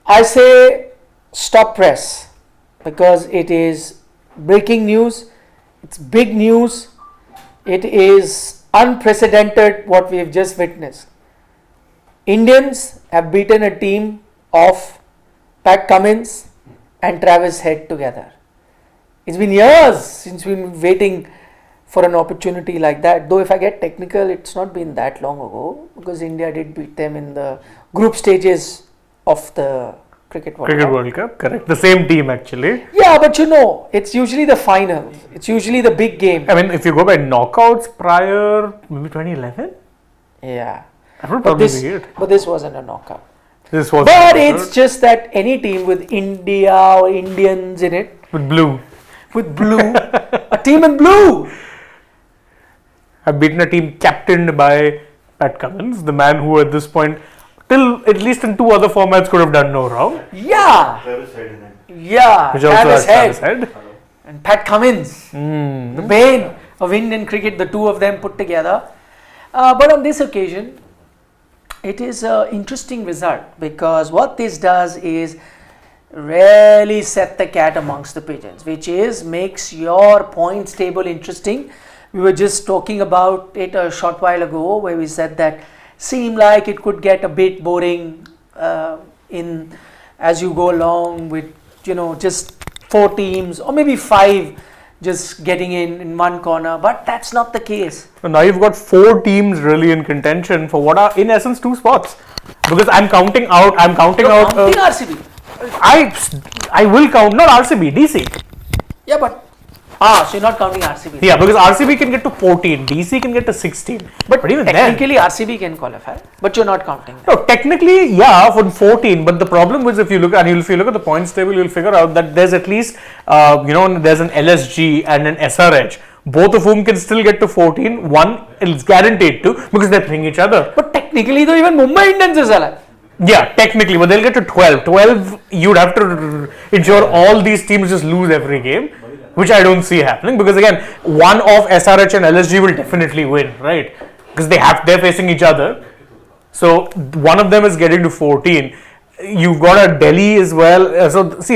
I say stop press because it is breaking news. It's big news. It is unprecedented what we have just witnessed. Indians have beaten a team of Pat Cummins and Travis Head together. It's been years since we've been waiting for an opportunity like that. Though if I get technical, it's not been that long ago because India did beat them in the group stages of the Cricket World Cup, correct. The same team actually. Yeah, but it's usually the final. It's usually the big game. I mean, if you go by knockouts prior, maybe 2011? Yeah. That would probably be it. But this wasn't a knockout. But it's just that any team with India or Indians in it. With blue. A team in blue. Have beaten a team captained by Pat Cummins, the man who at this point, till at least in 2 other formats, could have done no wrong. Yeah. Travis Head in it. Yeah. Which also has Travis Head. And Pat Cummins. The bane of Indian cricket, the two of them put together. But on this occasion, it is an interesting result because what this does is really set the cat amongst the pigeons, which is makes your points table interesting. We were just talking about it a short while ago where we said that seemed like it could get a bit boring in as you go along with just 4 teams or maybe 5 just getting in one corner, but that's not the case. So now you've got 4 teams really in contention for what are in essence 2 spots, because I'm counting out RCB. I will count not RCB, DC. Yeah, but so you're not counting RCB. Yeah, because RCB can get to 14, DC can get to 16. But even technically RCB can qualify, but you're not counting that. No, technically, yeah, for 14. But the problem was if you look at the points table, you'll figure out that there's at least there's an LSG and an SRH, both of whom can still get to 14. One is guaranteed to because they're playing each other. But technically, though, even Mumbai Indians is alive. Yeah, technically, but they'll get to 12. 12, you'd have to ensure all these teams just lose every game, which I don't see happening because again, one of SRH and LSG will definitely win, right? Because they're facing each other. So one of them is getting to 14. You've got a Delhi as well. So see,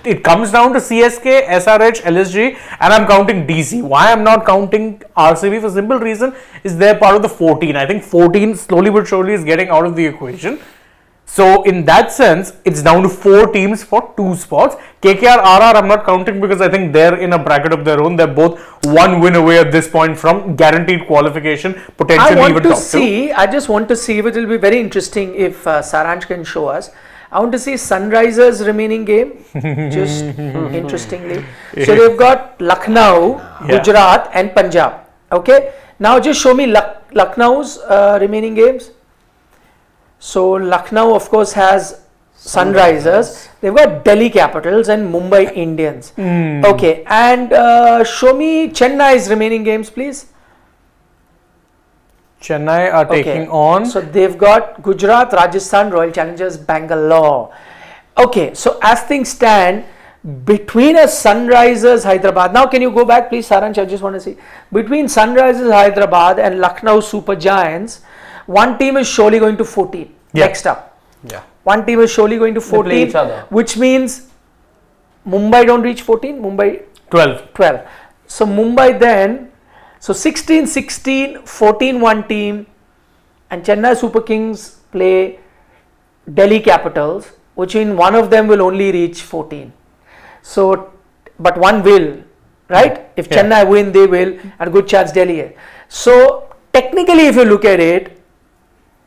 it comes down to CSK, SRH, LSG, and I'm counting DC. Why I'm not counting RCB for simple reason is they're part of the 14. I think 14 slowly but surely is getting out of the equation. So in that sense, it's down to 4 teams for 2 spots. KKR, RR, I'm not counting because I think they're in a bracket of their own. They're both 1 win away at this point from guaranteed qualification, potentially even top 2. I just want to see, which will be very interesting if Saransh can show us. I want to see Sunrisers remaining game, just interestingly. So they've got Lucknow, Gujarat and Punjab. Okay, now just show me Lucknow's remaining games. So Lucknow of course has Sunrisers, they've got Delhi Capitals and Mumbai Indians. Okay, and show me Chennai's remaining games please. Chennai are taking on. So they've got Gujarat, Rajasthan, Royal Challengers, Bangalore. Okay, so as things stand, between a Sunrisers Hyderabad, now can you go back please Saransh, I just want to see. Between Sunrisers Hyderabad and Lucknow Super Giants, one team is surely going to 14. Next up. Yeah. One team is surely going to 14, which means Mumbai don't reach 14, Mumbai 12. So Mumbai then, so 16, 14 one team and Chennai Super Kings play Delhi Capitals, which means one of them will only reach 14. So, but one will, right? If Chennai win, they will, and good chance Delhi is. So technically if you look at it,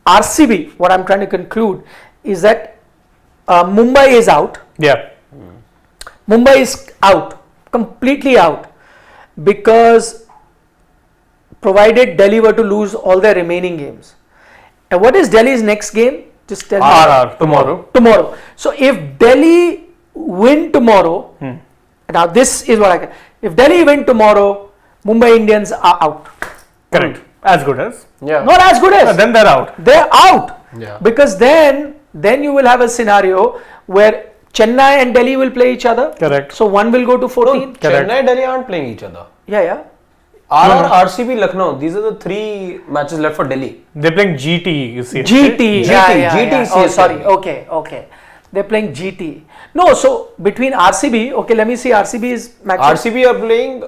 RCB, what I'm trying to conclude is that Mumbai is out. Yeah. Mumbai is out, completely out, because provided Delhi were to lose all their remaining games. And what is Delhi's next game? Just tell me. RR tomorrow. Tomorrow. So if Delhi win tomorrow, now this is what I can. If Delhi win tomorrow, Mumbai Indians are out. Correct. As good as. Yeah. Not as good as. Then they're out. They're out. Yeah. Because then you will have a scenario where Chennai and Delhi will play each other. Correct. So one will go to 14. No, Chennai and Delhi aren't playing each other. Yeah. RR, RCB, Lucknow. These are the 3 matches left for Delhi. They're playing GT, you see. GT. GT. Oh, sorry. Okay. They're playing GT. No, so between RCB, okay, let me see RCB's matches. RCB are playing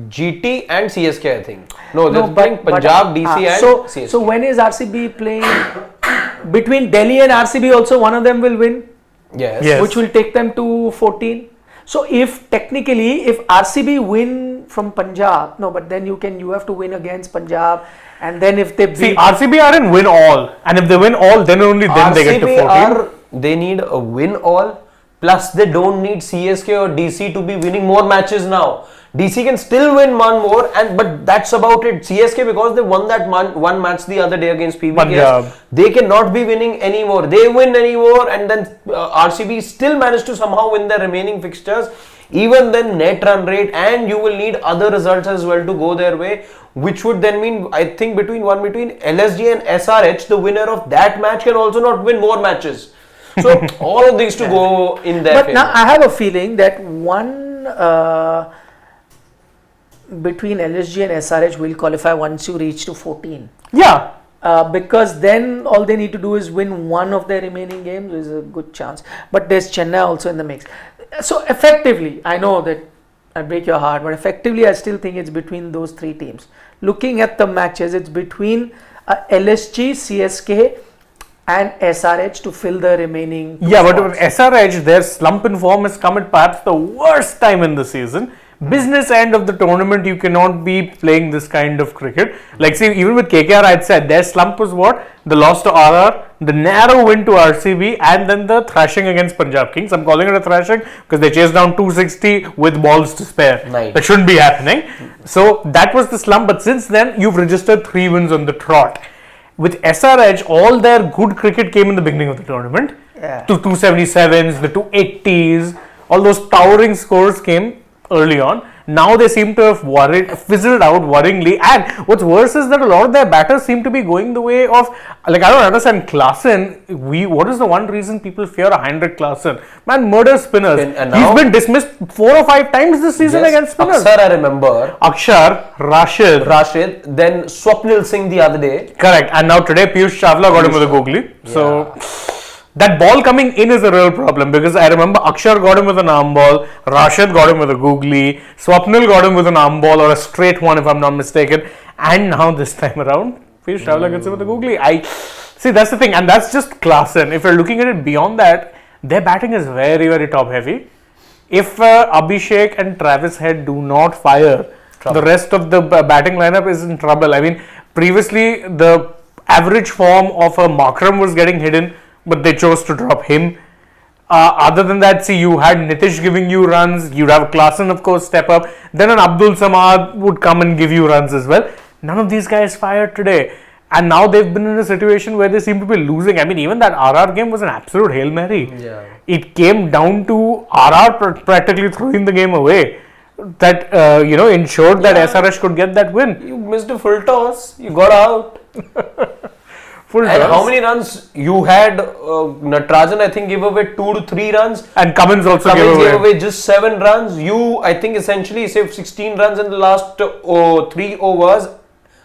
GT and CSK, I think. No, they're No, playing Punjab, DC and CSK. So when is RCB playing? Between Delhi and RCB also, one of them will win, Yes. which will take them to 14. So if technically, if RCB win from Punjab, no, but then you have to win against Punjab, and then if they beat, See, RCB are in win all, and if they win all, then only then they get to 14. They need a win all, plus they don't need CSK or DC to be winning more matches now. DC can still win one more, but that's about it. CSK, because they won that one match the other day against PBKS, they cannot be winning anymore. They win anymore, and then RCB still managed to somehow win their remaining fixtures. Even then, net run rate, and you will need other results as well to go their way, which would then mean, I think, between LSG and SRH, the winner of that match can also not win more matches. So all of these to go in their favor. But now I have a feeling that one between LSG and SRH will qualify once you reach to 14. Yeah. Because then all they need to do is win one of their remaining games. Is a good chance. But there's Chennai also in the mix. So effectively, I know that I break your heart, but effectively I still think it's between those three teams. Looking at the matches, it's between LSG, CSK and SRH to fill the remaining two but spots. SRH, their slump in form has come at perhaps the worst time in the season. Business end of the tournament, you cannot be playing this kind of cricket. Like, see, even with KKR, I'd said their slump was what? The loss to RR, the narrow win to RCB, and then the thrashing against Punjab Kings. I'm calling it a thrashing because they chased down 260 with balls to spare. Nice. That shouldn't be happening. So that was the slump. But since then, you've registered 3 wins on the trot. With SRH, all their good cricket came in the beginning of the tournament. Yeah. To 277s, the 280s, all those towering scores came early on. Now they seem to have fizzled out worryingly, and what's worse is that a lot of their batters seem to be going the way of, like, I don't understand, Klaasen. What is the one reason people fear a Heinrich Klaasen? Man, murder spinners. He's been dismissed 4 or 5 times this season against spinners. Akshar, I remember. Akshar, Rashid, then Swapnil Singh the other day. Correct, and now today Piyush Chawla got him with a googly. So that ball coming in is a real problem, because I remember Akshar got him with an arm ball, Rashid got him with a googly, Swapnil got him with an arm ball or a straight one if I'm not mistaken, and now this time around Piyush Chawla gets him with a googly. See, that's the thing, and that's just Klaasen. If you're looking at it beyond that, their batting is very, very top heavy. If Abhishek and Travis Head do not fire, the rest of the batting lineup is in trouble. I mean, previously the average form of a Makram was getting hidden, but they chose to drop him. Other than that, see, you had Nitish giving you runs, you'd have Klaasen, of course, step up, then an Abdul Samad would come and give you runs as well. None of these guys fired today, and now they've been in a situation where they seem to be losing. I mean, even that RR game was an absolute Hail Mary. It came down to RR practically throwing the game away. That ensured that SRH could get that win. You missed a full toss, you got out. And how many runs you had? Natarajan, I think, gave away 2 to 3 runs. And Cummins also gave away just 7 runs. You, I think, essentially saved 16 runs in the last 2 overs,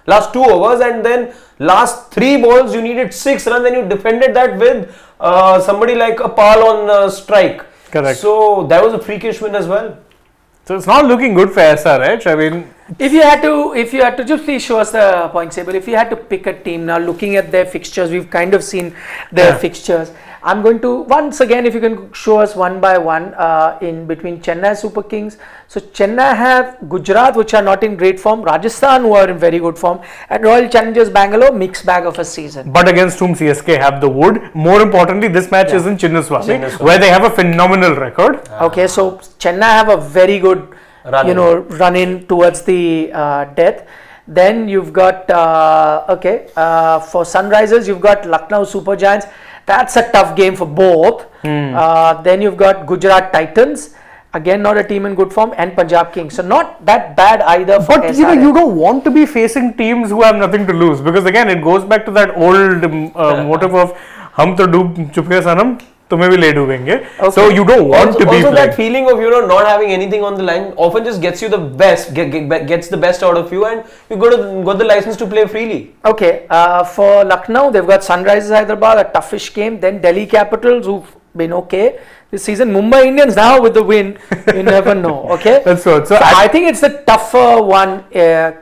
and then last 3 balls you needed 6 runs, and you defended that with somebody like a Pal on strike. Correct. So that was a freakish win as well. So it's not looking good for SRH. I mean, if you had to just please show us the points table. If you had to pick a team now, looking at their fixtures, we've kind of seen their fixtures. I'm going to once again, if you can show us one by one in between Chennai Super Kings. So Chennai have Gujarat, which are not in great form, Rajasthan, who are in very good form, and Royal Challengers Bangalore, mixed bag of a season. But against whom CSK have the wood. More importantly, this match is in Chinnaswamy, where they have a phenomenal record. Okay, so Chennai have a very good run in towards the death. Then you've got for Sunrisers, you've got Lucknow Super Giants. That's a tough game for both. Then you've got Gujarat Titans, again not a team in good form, and Punjab Kings. So not that bad either for But SRH. you don't want to be facing teams who have nothing to lose, because again it goes back to that old motive of "Hum to doob chupe sanam, tumhe bhi le doobenge." So you don't want to be also playing. that feeling of not having anything on the line often just gets you the best, gets the best out of you, and you got the license to play freely. Okay, for Lucknow, they've got Sunrisers Hyderabad, a toughish game. Then Delhi Capitals, who've been okay this season. Mumbai Indians now with the win, you never know. Okay, That's so. so I think it's the tougher one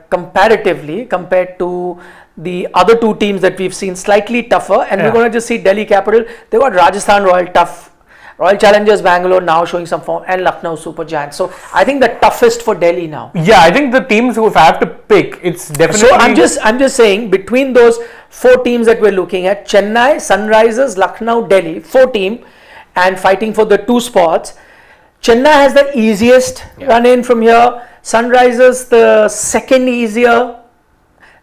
comparatively compared to the other two teams that we've seen, slightly tougher. And we're going to just see Delhi Capital. They got Rajasthan Royal tough. Royal Challengers Bangalore now showing some form, and Lucknow Super Giants. So I think the toughest for Delhi now. Yeah, I think the teams who, if I have to pick, it's definitely. So I'm just saying, between those four teams that we're looking at, Chennai, Sunrisers, Lucknow, Delhi, 4 teams, and fighting for the 2 spots. Chennai has the easiest run in from here. Sunrisers the second easier.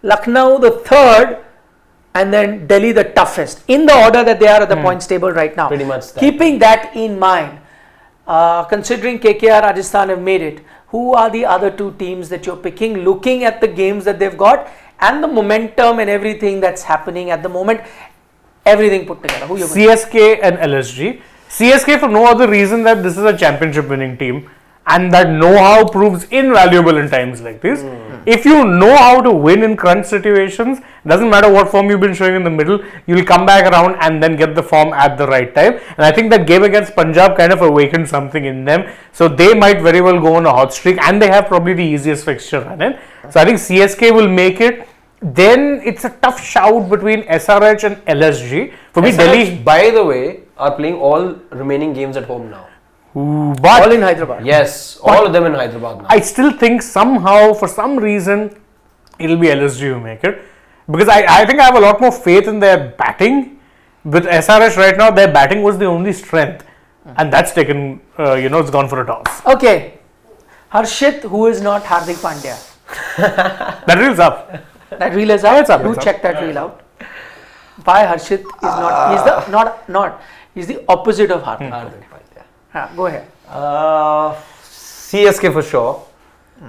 Lucknow the third. And then Delhi the toughest, in the order that they are at the points table right now. Pretty much that. Keeping that in mind, considering KKR, Rajasthan have made it, who are the other 2 teams that you're picking, looking at the games that they've got and the momentum and everything that's happening at the moment, everything put together? Who you CSK and LSG. CSK for no other reason that this is a championship winning team, and that know-how proves invaluable in times like this. If you know how to win in crunch situations, doesn't matter what form you've been showing in the middle, you'll come back around and then get the form at the right time. And I think that game against Punjab kind of awakened something in them. So they might very well go on a hot streak, and they have probably the easiest fixture run in. So I think CSK will make it. Then it's a tough shout between SRH and LSG. For me, SRH, Delhi, by the way, are playing all remaining games at home now. but all in Hyderabad. Yes, all of them in Hyderabad now. I still think somehow, for some reason, it'll be LSG who make it. Because I think I have a lot more faith in their batting. With SRH right now, their batting was the only strength. And that's taken, it's gone for a toss. Okay, Harshit, who is not Hardik Pandya. That reel's up. That reel is out. It's up, Do it's up. check that reel out. Why Harshit is not? He's the He's the opposite of Hardik. Hardik Pandya. Go ahead. CSK for sure.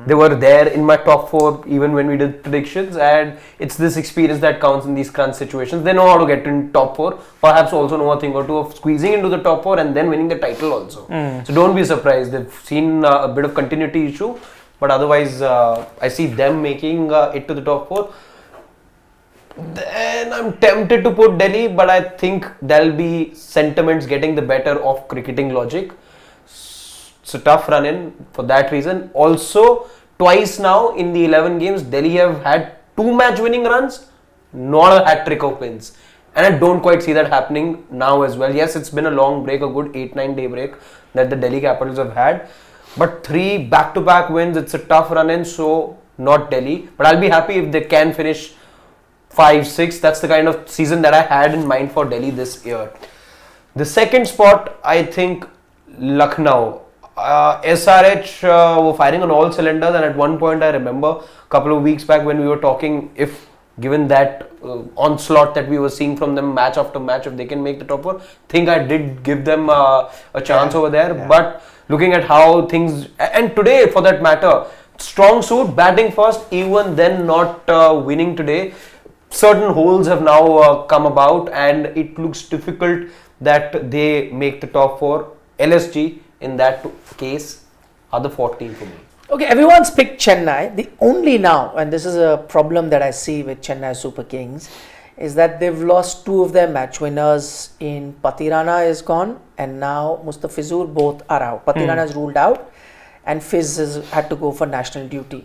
They were there in my top 4 even when we did predictions, and it's this experience that counts in these crunch situations. They know how to get in top 4, perhaps also know a thing or two of squeezing into the top 4 and then winning the title also. So don't be surprised. They've seen a bit of continuity issue, but otherwise I see them making it to the top 4. Then I'm tempted to put Delhi, but I think there'll be sentiments getting the better of cricketing logic. It's a tough run in for that reason. Also, twice now in the 11 games, Delhi have had 2 match winning runs, not a hat trick of wins. And I don't quite see that happening now as well. Yes, it's been a long break, a good 8-9 day break that the Delhi Capitals have had. But 3 back-to-back wins, it's a tough run in, so not Delhi. But I'll be happy if they can finish 5-6. That's the kind of season that I had in mind for Delhi this year. The second spot, I think Lucknow. SRH were firing on all cylinders, and at one point I remember a couple of weeks back when we were talking, if given that onslaught that we were seeing from them match after match, if they can make the top 4, think I did give them a chance over there. But looking at how things, and today for that matter, strong suit, batting first, even then not winning today. Certain holes have now come about, and it looks difficult that they make the top 4. LSG in that case are the 14 for me. Okay, everyone's picked Chennai. The only now, and this is a problem that I see with Chennai Super Kings, is that they've lost 2 of their match winners in Patirana is gone, and now Mustafizur, both are out. Patirana is ruled out, and Fiz has had to go for national duty,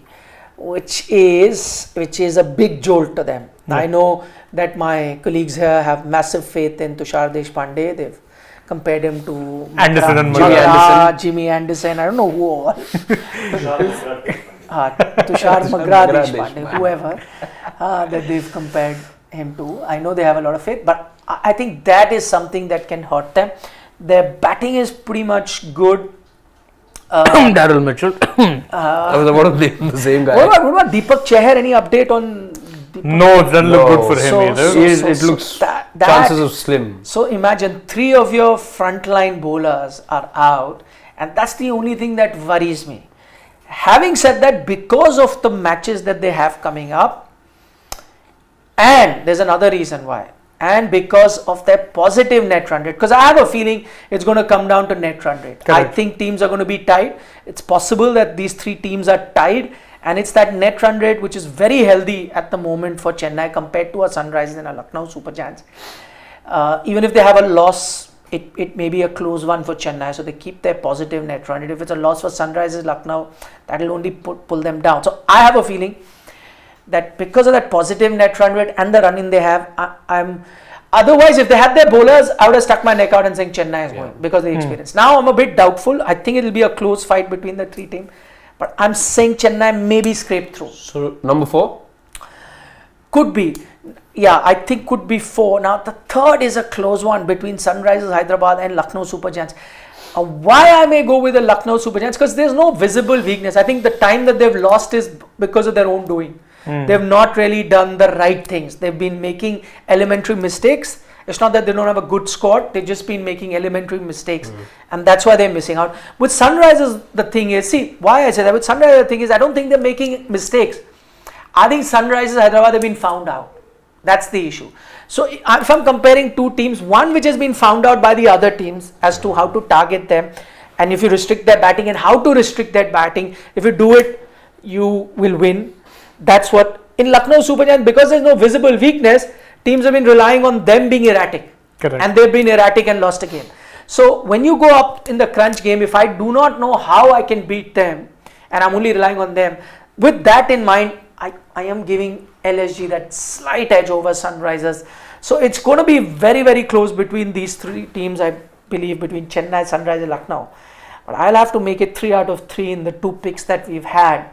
which is a big jolt to them. I know that my colleagues here have massive faith in Tushar Deshpande. They've compared him to Anderson and Jimmy Anderson, I don't know who all. Tushar Deshpande, whoever that they've compared him to. I know they have a lot of faith, but I think that is something that can hurt them. Their batting is pretty much good. Daryl Mitchell. I was about to blame the same guy. What about Deepak Chahar? Any update on Deepak? No, it doesn't look good for him either. It looks chances of slim. So imagine 3 of your frontline bowlers are out, and that's the only thing that worries me. Having said that, because of the matches that they have coming up, and there's another reason why, and because of their positive net run rate, because I have a feeling it's going to come down to net run rate. Correct. I think teams are going to be tied. It's possible that these 3 teams are tied, and it's that net run rate which is very healthy at the moment for Chennai compared to a Sunrisers and a Lucknow Super Giants. Even if they have a loss it may be a close one for Chennai, so they keep their positive net run. If it's a loss for Sunrisers Lucknow, that will only pull them down. So I have a feeling that because of that positive net run rate and the running they have, I'm otherwise if they had their bowlers, I would have stuck my neck out and saying Chennai is going because of the experience. Now I'm a bit doubtful. I think it will be a close fight between the three teams, but I'm saying Chennai maybe scrape through. So number 4? Could be. Yeah, I think could be 4. Now the third is a close one between Sunrisers Hyderabad and Lucknow Super Giants. Why I may go with the Lucknow Super Giants? Because there's no visible weakness. I think the time that they've lost is because of their own doing. They've not really done the right things. They've been making elementary mistakes. It's not that they don't have a good squad. They've just been making elementary mistakes, and that's why they're missing out. With Sunrisers, the thing is, see why I say that. With Sunrisers, the thing is, I don't think they're making mistakes. I think Sunrisers Hyderabad have been found out. That's the issue. So if I'm comparing two teams, one which has been found out by the other teams as to how to target them, and if you restrict their batting and how to restrict that batting, if you do it, you will win. That's what in Lucknow Super Giants, because there's no visible weakness, teams have been relying on them being erratic. Correct. And they've been erratic and lost a game. So when you go up in the crunch game, if I do not know how I can beat them and I'm only relying on them, with that in mind, I am giving LSG that slight edge over Sunrisers. So it's going to be very, very close between these three teams, I believe, between Chennai, Sunrisers, Lucknow. But I'll have to make it 3 out of 3 in the 2 picks that we've had.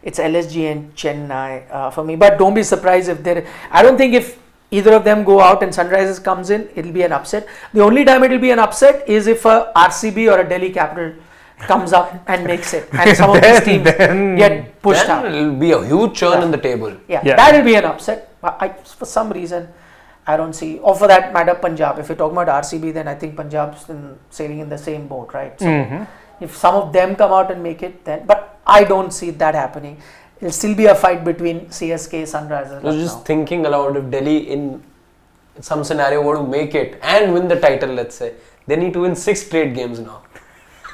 It's LSG and Chennai for me. But don't be surprised if I don't think if either of them go out and Sunrisers comes in, it'll be an upset. The only time it'll be an upset is if a RCB or a Delhi Capital comes up and makes it, and some of these teams get pushed out. It'll be a huge churn in the table. Yeah, that will be an upset. For some reason, I don't see. Or for that matter, Punjab. If you're talking about RCB, then I think Punjab's sailing in the same boat, right? So if some of them come out and make it, then. But I don't see that happening. It'll still be a fight between CSK, Sunrisers. I was just thinking aloud, if Delhi in some scenario were to make it and win the title, let's say, they need to win 6 straight games now.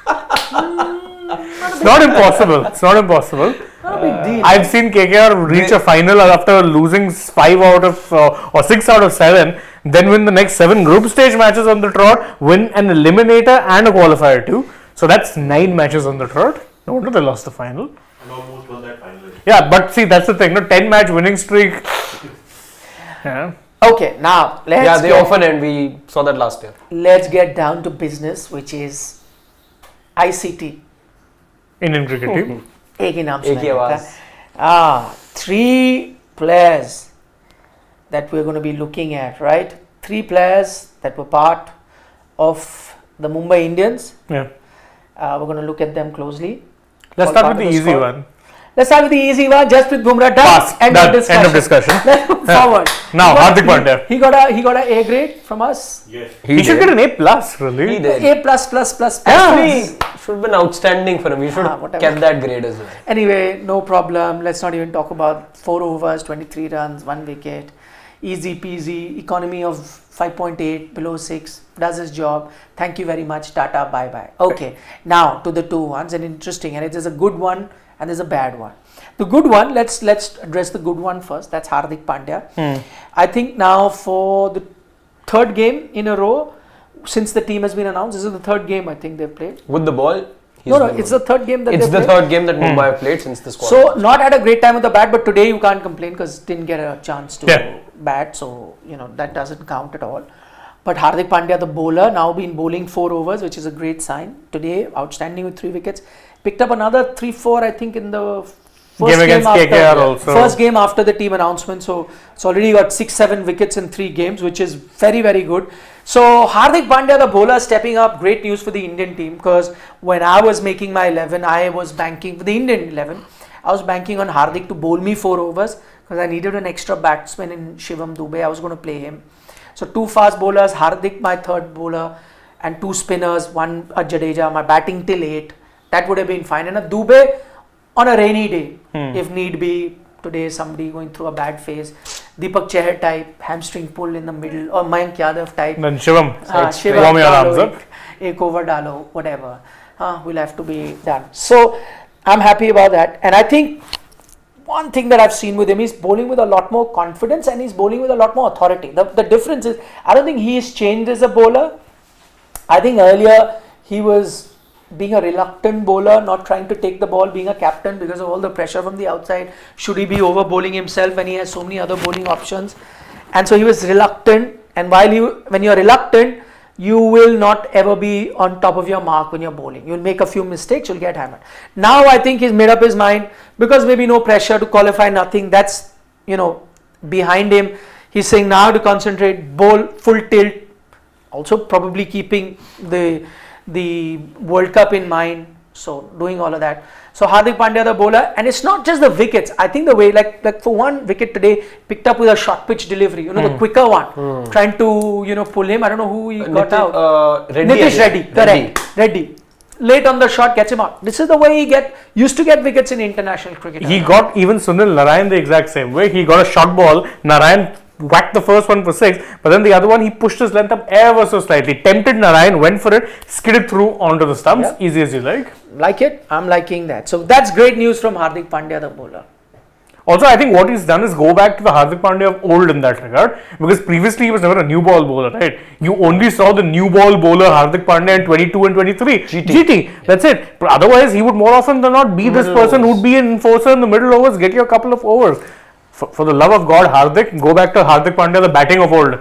It's not impossible. It's not impossible. Not a big deal. I've seen KKR reach a final after losing 5 out of or 6 out of 7, then win the next 7 group stage matches on the trot, win an eliminator and a qualifier too. So that's 9 matches on the trot. No wonder they lost the final. And almost won that final. Yeah, but see, that's the thing. No, 10-match winning streak. Yeah. Okay, now they often end. We saw that last year. Let's get down to business, which is ICT. Indian cricket team. एक ही नाम सुना एक ही आवाज. है. 3 players that we're going to be looking at, right? 3 players that were part of the Mumbai Indians. Yeah. We're going to look at them closely. Let's start with the easy one. Let's start with the easy one. Jasprit Bumrah. Pass. End of discussion. End of discussion. Let's move forward. Now, Hardik Pandya. He got a A grade from us. Yes. He should get an A+, really. He did. A plus. Actually, should have been outstanding for him. He should have whatever. kept that grade as well. Anyway, no problem. Let's not even talk about 4 overs, 23 runs, 1 wicket. Easy peasy. Economy of 5.8, below 6. Does his job. Thank you very much. Tata, bye bye. Okay. Now to the 2 ones, and interesting. And it is a good one and there's a bad one. The good one, let's address the good one first. That's Hardik Pandya. I think now for the 3rd game in a row since the team has been announced, this is the 3rd game I think they've played. With the ball? No, it's the 3rd game that they've played. It's the 3rd game that Mumbai have played since the squad. So not had a great time with the bat, but today you can't complain because didn't get a chance to bat. So that doesn't count at all. But Hardik Pandya, the bowler, now been bowling 4 overs, which is a great sign. Today, outstanding with 3 wickets. Picked up another 3-4, I think, in the first against KKR also. First game after the team announcement. So it's already got 6-7 wickets in 3 games, which is very, very good. So Hardik Pandya, the bowler, stepping up. Great news for the Indian team, because when I was making my 11, I was banking for the Indian 11. I was banking on Hardik to bowl me 4 overs because I needed an extra batsman in Shivam Dube. I was going to play him. So 2 fast bowlers, Hardik my 3rd bowler, and 2 spinners, 1 a Jadeja, my batting till 8. That would have been fine. And a Dube on a rainy day, if need be. Today somebody going through a bad phase. Deepak Chahar type, hamstring pull in the middle, or Mayank Yadav type. Then Shivam. Shivam Warm your arms up. Ek over dalo, whatever. Will have to be done. So I'm happy about that. And I think one thing that I've seen with him, he's bowling with a lot more confidence and he's bowling with a lot more authority. The difference is, I don't think he has changed as a bowler. I think earlier he was being a reluctant bowler, not trying to take the ball, being a captain because of all the pressure from the outside. Should he be over bowling himself when he has so many other bowling options? And so he was reluctant. And when you're reluctant, you will not ever be on top of your mark when you're bowling. You'll make a few mistakes, you'll get hammered. Now I think he's made up his mind because maybe no pressure to qualify, nothing. That's, behind him. He's saying now to concentrate, bowl, full tilt. Also probably keeping the World Cup in mind. So doing all of that. So Hardik Pandya, the bowler, and it's not just the wickets. I think the way, like for one wicket today, picked up with a short pitch delivery, the quicker one, trying to, pull him. I don't know who he got out. Nitish Reddy, correct. Reddy. Late on the shot, gets him out. This is the way he used to get wickets in international cricket. He got even Sunil Narayan the exact same way. He got a short ball. Narayan whacked the first one for 6, but then the other one he pushed his length up ever so slightly. Tempted Narayan, went for it, skidded through onto the stumps. Yep. Easy as you like. Like it? I'm liking that. So that's great news from Hardik Pandya, the bowler. Also, I think what he's done is go back to the Hardik Pandya of old in that regard, because previously he was never a new ball bowler, right? You only saw the new ball bowler Hardik Pandya in 22 and 23. GT. That's it. But otherwise, he would more often than not be this person who would be an enforcer in the middle overs, get you a couple of overs. For the love of God, Hardik, go back to Hardik Pandya, the batting of old.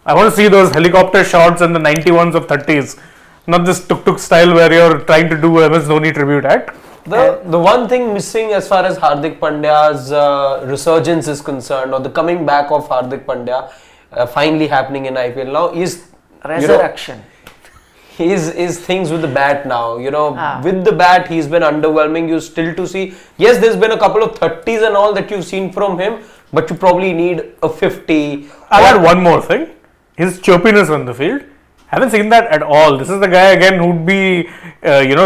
I want to see those helicopter shots and the 91s of 30s. Not this tuk-tuk style where you're trying to do a MS Dhoni tribute act. The one thing missing as far as Hardik Pandya's resurgence is concerned, or the coming back of Hardik Pandya finally happening in IPL now, is resurrection. His things with the bat now. With the bat, he's been underwhelming. You still to see, yes, there's been a couple of 30s and all that you've seen from him, but you probably need a 50. I'll add one more thing. His chirpiness on the field. Haven't seen that at all. This is the guy again who'd be,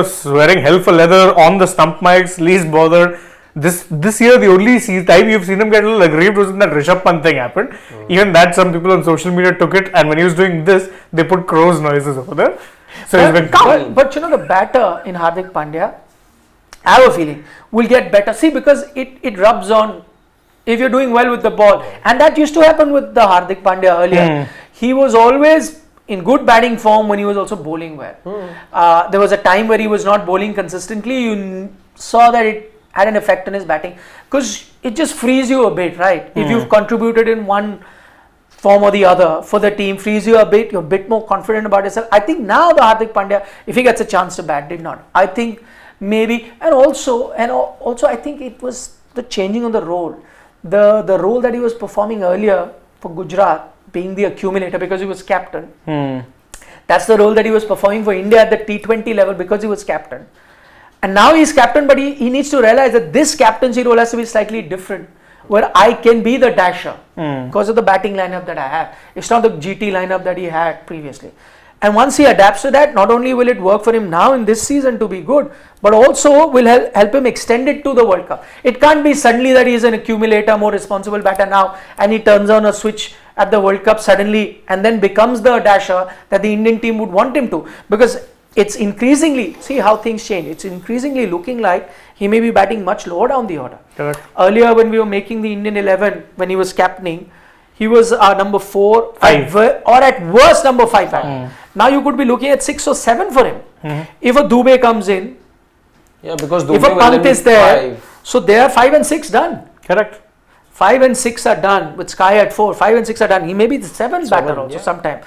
swearing hell for leather on the stump mics, least bothered. This year, the only time you've seen him get a little aggrieved was when that Rishabh Pant thing happened. Even that, some people on social media took it, and when he was doing this, they put crow's noises over there. So he's been calm. But the batter in Hardik Pandya, I have a feeling, will get better. See, because it rubs on if you're doing well with the ball. And that used to happen with the Hardik Pandya earlier. He was always in good batting form when he was also bowling well. There was a time where he was not bowling consistently. You saw that it had an effect on his batting because it just frees you a bit, right? If you've contributed in one form or the other for the team, frees you a bit, you're a bit more confident about yourself. I think now the Hardik Pandya, if he gets a chance to bat, did not. I think maybe, and also I think it was the changing of the role. The role that he was performing earlier for Gujarat, being the accumulator because he was captain. That's the role that he was performing for India at the T20 level because he was captain. And now he's captain, but he needs to realize that this captaincy role has to be slightly different, where I can be the dasher because of the batting lineup that I have. It's not the GT lineup that he had previously. And once he adapts to that, not only will it work for him now in this season to be good, but also will help him extend it to the World Cup. It can't be suddenly that he is an accumulator, more responsible batter now, and he turns on a switch at the World Cup suddenly and then becomes the dasher that the Indian team would want him to. Because it's increasingly, see how things change, it's increasingly looking like he may be batting much lower down the order. Correct. Earlier when we were making the Indian 11, when he was captaining, he was number 4, 5, or at worst number 5. Now you could be looking at 6 or 7 for him. If a Dubey comes in, because if a Pant is there, so they are 5 and 6 done. Correct. 5 and 6 are done with Sky at 4. 5 and 6 are done. He may be the 7th batter also sometime.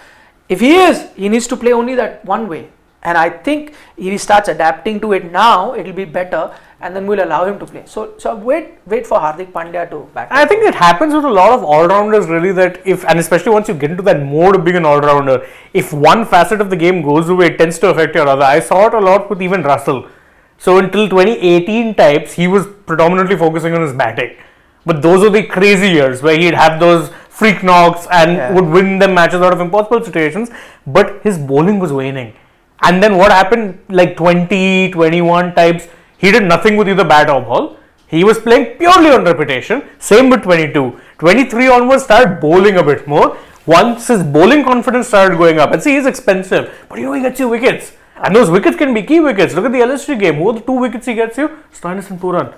If he is, he needs to play only that one way. And I think if he starts adapting to it now, it will be better, and then we'll allow him to play. So wait for Hardik Pandya to back. I think it happens with a lot of all-rounders really, that and especially once you get into that mode of being an all-rounder, if one facet of the game goes away, it tends to affect your other. I saw it a lot with even Russell. So until 2018 types, he was predominantly focusing on his batting. But those were the crazy years where he'd have those freak knocks and would win them matches out of impossible situations. But his bowling was waning. And then what happened, like 20, 21 types, he did nothing with either bat or ball. He was playing purely on reputation. Same with 22. 23 onwards started bowling a bit more. Once his bowling confidence started going up. And see, he's expensive. But he gets you wickets. And those wickets can be key wickets. Look at the LSG game. Who are the 2 wickets he gets you? Stoinis and Pooran.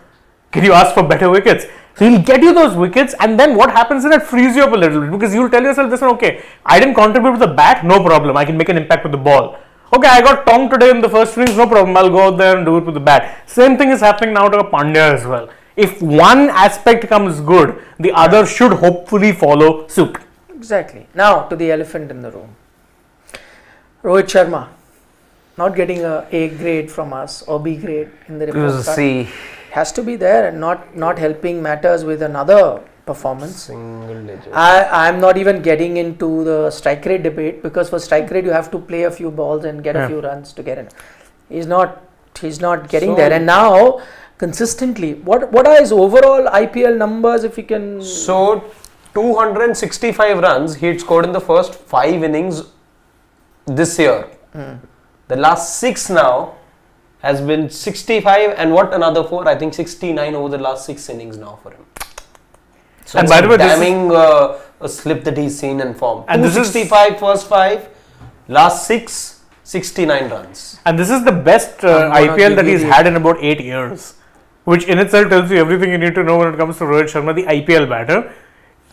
Can you ask for better wickets? So he'll get you those wickets, and then what happens is it frees you up a little bit, because you'll tell yourself this one, okay, I didn't contribute with the bat, no problem, I can make an impact with the ball. Okay, I got tongue today in the first innings, no problem. I'll go out there and do it with the bat. Same thing is happening now to Pandya as well. If one aspect comes good, the other should hopefully follow suit. Exactly. Now to the elephant in the room. Rohit Sharma not getting a A grade from us or B grade in the report card. C. Has to be there and not helping matters with another performance. Single digit. I'm not even getting into the strike rate debate, because for strike rate you have to play a few balls and get a few runs to get in. He's not getting there, and now consistently, what are his overall IPL numbers, if you can? So 265 runs he had scored in the first 5 innings this year. The last 6 now has been 65 and another 4, I think 69 over the last 6 innings now for him. So And by the way, damning a slip that he's seen in form. And this is 265 first 5, last 6, 69 runs. And this is the best gonna IPL that give he's you had in about 8 years, which in itself tells you everything you need to know when it comes to Rohit Sharma, the IPL batter.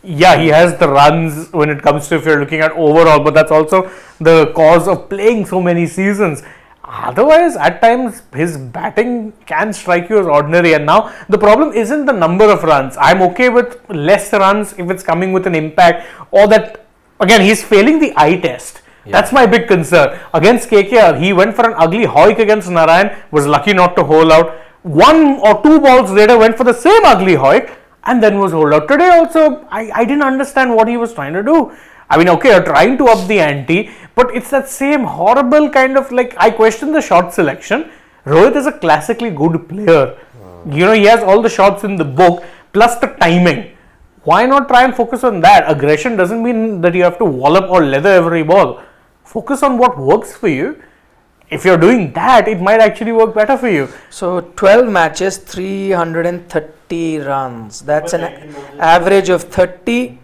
Yeah, he has the runs when it comes to, if you're looking at overall, but that's also the cause of playing so many seasons. Otherwise, at times, his batting can strike you as ordinary. And now, the problem isn't the number of runs. I'm okay with less runs if it's coming with an impact, or that, again, he's failing the eye test. Yeah. That's my big concern. Against KKR, he went for an ugly hoik against Narayan, was lucky not to hold out. 1 or 2 balls later, went for the same ugly hoik, and then was hold out. Today also, I didn't understand what he was trying to do. I mean, okay, you're trying to up the ante, but it's that same horrible kind of, like, I question the shot selection. Rohit is a classically good player. You know, he has all the shots in the book, plus the timing. Why not try and focus on that? Aggression doesn't mean that you have to wallop or leather every ball. Focus on what works for you. If you're doing that, it might actually work better for you. So 12 matches, 330 runs. That's an average of 30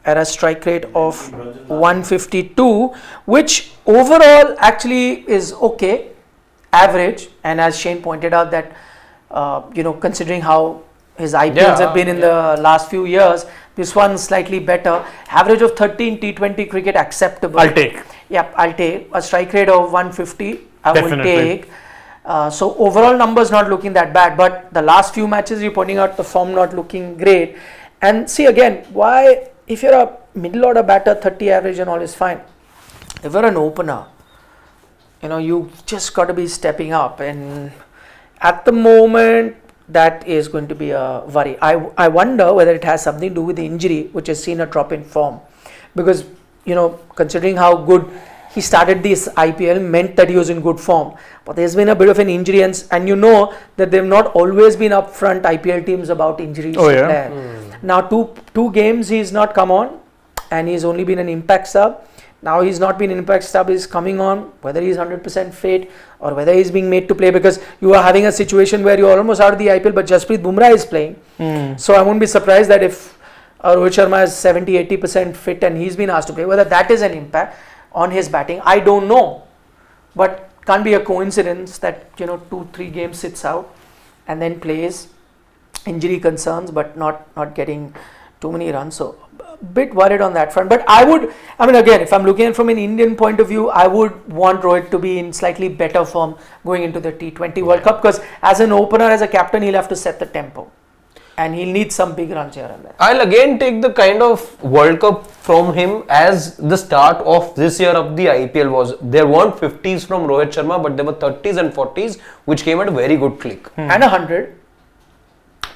at a strike rate of 152, which overall actually is okay, average. And as Shane pointed out, that considering how his IPLs have been in the last few years, this one's slightly better. Average of 30 in T20 cricket, acceptable. I'll take. Yep, I'll take. A strike rate of 150, I will Definitely. take. So overall numbers not looking that bad, but the last few matches you're pointing out the form not looking great. And see again, why, if you're a middle order batter, 30 average and all is fine. If you're an opener, you just got to be stepping up, and at the moment that is going to be a worry. I wonder whether it has something to do with the injury, which has seen a drop in form, because considering how good he started this IPL meant that he was in good form, but there's been a bit of an injury, and that they've not always been upfront, IPL teams, about injuries to players. Now two games he's not come on, and he's only been an impact sub. Now he's not been an impact sub, he's coming on, whether he's 100% fit or whether he's being made to play, because you are having a situation where you're almost out of the IPL, but Jasprit Bumrah is playing. So I won't be surprised that if Rohit Sharma is 70-80% fit and he's been asked to play, whether that is an impact on his batting, I don't know. But can't be a coincidence that 2-3 games sits out and then plays. Injury concerns, but not getting too many runs. So a bit worried on that front. But again, if I'm looking at from an Indian point of view, I would want Rohit to be in slightly better form going into the T20 World Cup, because as an opener, as a captain, he'll have to set the tempo. And he'll need some big runs here and there. I'll again take the kind of World Cup from him as the start of this year of the IPL was. There weren't 50s from Rohit Sharma, but there were 30s and 40s, which came at a very good click. And 100.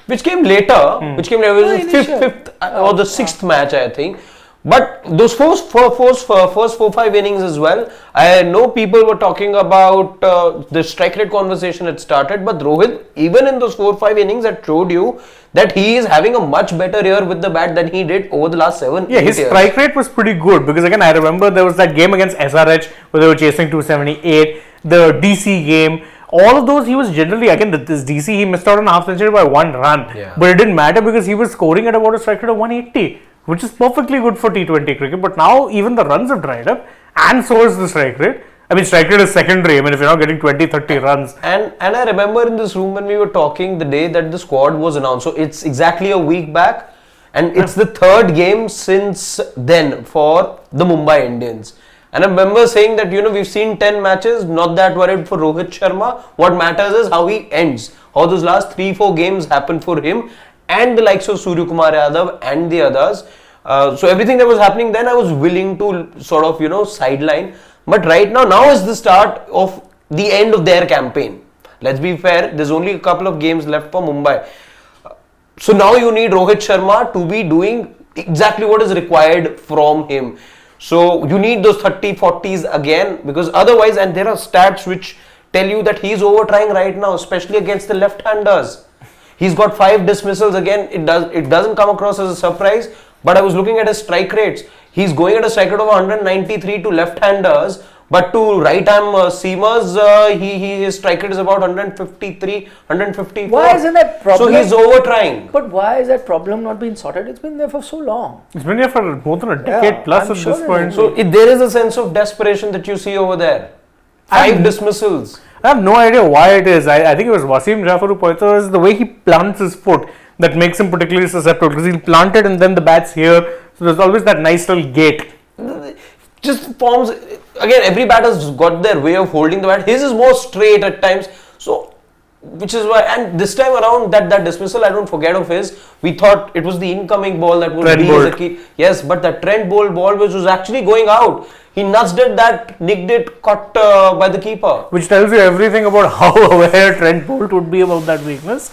Which came later, it was the fifth or the 6th match, I think. But those first 4-5 innings as well, I know people were talking about the strike rate conversation had started, but Rohit, even in those 4-5 innings, had showed you that he is having a much better year with the bat than he did over the last 7 Yeah, his years. strike rate was pretty good, because again, I remember there was that game against SRH where they were chasing 278, the DC game. All of those, he was generally, again, this DC, he missed out on a half century by 1 run. Yeah. But it didn't matter because he was scoring at about a strike rate of 180, which is perfectly good for T20 cricket. But now even the runs have dried up, and so is the strike rate. I mean, strike rate is secondary. I mean, if you're not getting 20-30 runs. And I remember in this room when we were talking the day that the squad was announced. So it's exactly a week back, and it's the 3rd game since then for the Mumbai Indians. And I remember saying that, we've seen 10 matches, not that worried for Rohit Sharma. What matters is how he ends. How those last 3-4 games happen for him and the likes of Suryakumar Yadav and the others. So everything that was happening then, I was willing to sort of, sideline. But right now is the start of the end of their campaign. Let's be fair, there's only a couple of games left for Mumbai. So now you need Rohit Sharma to be doing exactly what is required from him. So you need those 30-40s again, because otherwise, and there are stats which tell you that he's over trying right now, especially against the left-handers. He's got 5 dismissals again. It doesn't come across as a surprise, but I was looking at his strike rates. He's going at a strike rate of 193 to left-handers, but to right-arm seamers, his strike rate is about 153, 154. Why isn't that problem? So he's over trying. But why is that problem not being sorted? It's been there for so long. It's been here for more than a decade plus I'm at sure this point. So there is a sense of desperation that you see over there. 5 dismissals. I have no idea why it is. I think it was Wasim Jafar who pointed out it's the way he plants his foot that makes him particularly susceptible, because he'll plant it and then the bat's here. So there's always that nice little gate. Just forms, again, every batter's got their way of holding the bat. His is more straight at times. So, which is why, and this time around, that dismissal, I don't forget of his. We thought it was the incoming ball that would be the key. Yes, but that Trent Bolt ball which was actually going out. He nudged it, that nicked it, caught by the keeper. Which tells you everything about how aware Trent Bolt would be about that weakness.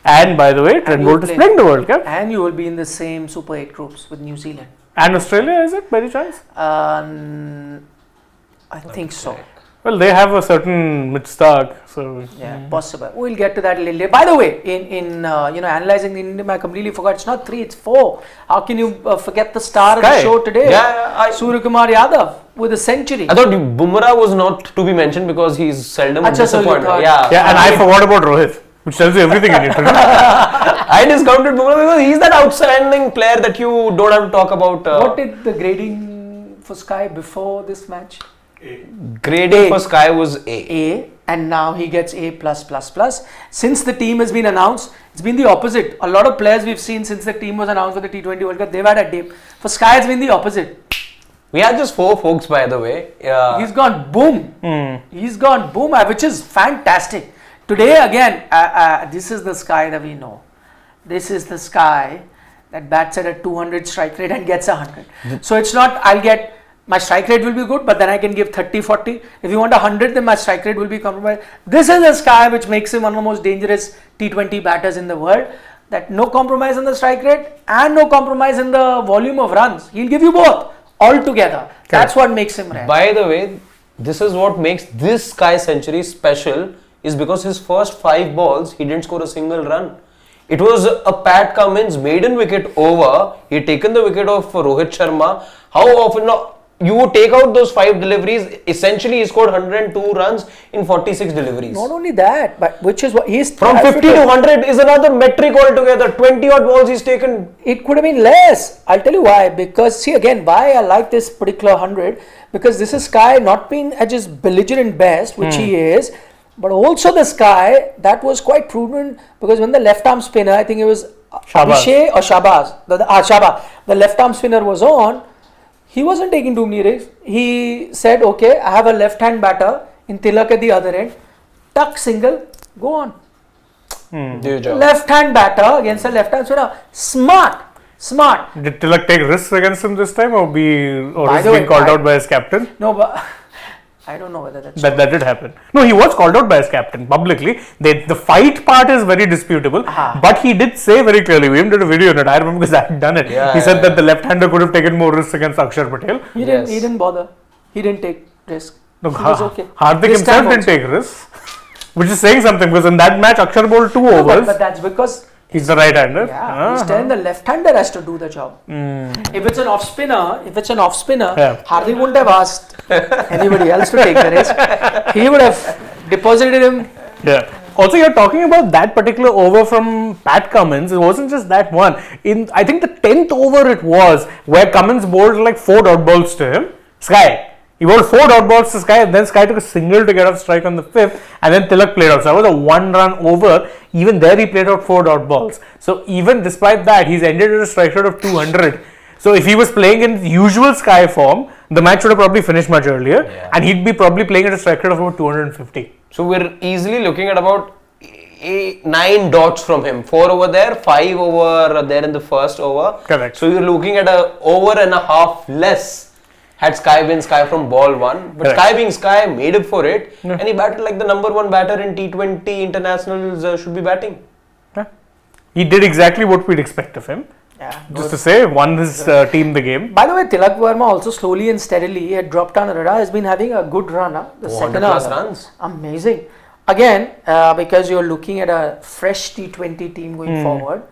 And by the way, Trent Bolt is playing the World Cup. And you will be in the same Super 8 groups with New Zealand. And Australia, is it, by any chance? I think so. Well, they have a certain mid-stock, so... Yeah, possible. We'll get to that a little later. By the way, in analysing the Indian, I completely forgot. It's not 3, it's 4. How can you forget the star of the show today? Suryakumar Yadav with a century. I thought Bumrah was not to be mentioned because he's seldom disappointed. Yeah, and I forgot about Rohit, which tells you everything you need to know. I discounted Bumrah because he's that outstanding player that you don't have to talk about. What did the grading for Sky before this match? Grading for Sky was A. And now he gets A+++. Since the team has been announced, it's been the opposite. A lot of players we've seen since the team was announced for the T20 World Cup, they've had a dip. For Sky, it's been the opposite. We had just 4 folks, by the way. He's gone boom. He's gone boom, which is fantastic. Today, again, this is the Sky that we know. This is the Sky that bats at a 200 strike rate and gets 100. So it's not, my strike rate will be good, but then I can give 30-40. If you want 100, then my strike rate will be compromised. This is a Sky which makes him one of the most dangerous T20 batters in the world. That no compromise on the strike rate and no compromise in the volume of runs. He'll give you both all together. That's what makes him rare. By the way, this is what makes this Sky century special, is because his first 5 balls, he didn't score a single run. It was a Pat Cummins maiden wicket over. He had taken the wicket of Rohit Sharma. How often now? You take out those 5 deliveries, essentially he scored 102 runs in 46 deliveries. Not only that, but which is what he's... From 50 to 100 is another metric altogether. 20 odd balls he's taken. It could have been less. I'll tell you why. Because, see again, why I like this particular 100. Because this is Sky not being at his belligerent best, which he is. But also the Sky that was quite prudent. Because when the left arm spinner, I think it was Abhishek or Shabazz. Shabazz. The left arm spinner was on. He wasn't taking too many risks. He said, okay, I have a left-hand batter in Tilak at the other end. Tuck single, go on. Left-hand batter against a left-hand spinner. Smart. Did Tilak take risks against him this time, or is being called out by his captain? No, but I don't know whether that's that did happen. No, he was called out by his captain publicly. The fight part is very disputable, but he did say very clearly. We did a video on it. I remember because I had done it. He said that the left-hander could have taken more risks against Akshar Patel. He didn't bother. He didn't take risk. No, he was okay. Hardik himself didn't take risks, which is saying something, because in that match Akshar bowled 2 overs. But that's because he's the right-hander. Yeah, he's telling the left-hander has to do the job. If it's an off-spinner, Hardik wouldn't have asked anybody else to take the risk. He would have deposited him. Yeah. Also, you're talking about that particular over from Pat Cummins. It wasn't just that one. In I think the 10th over it was, where Cummins bowled like 4 dot balls to him. Sky. He bowled 4 dot balls to Sky, and then Sky took a single to get off strike on the 5th, and then Tilak played out. So that was a 1-run over. Even there he played out 4 dot balls. So even despite that, he's ended at a strike rate of 200. So if he was playing in usual Sky form, the match would have probably finished much earlier, and he'd be probably playing at a strike rate of about 250. So we're easily looking at about 9 dots from him. 4 over there, 5 over there in the first over. Correct. So you're looking at a over and a half less had Sky been Sky from ball 1. But Correct. Sky being Sky made up for it, and he batted like the number 1 batter in T20 internationals should be batting. Yeah. He did exactly what we'd expect of him. Yeah. Just to say, won his team the game. By the way, Tilak Verma also slowly and steadily, he had dropped on radar, has been having a good run. The 400 second plus hour. runs. Amazing. Again, because you're looking at a fresh T20 team going forward.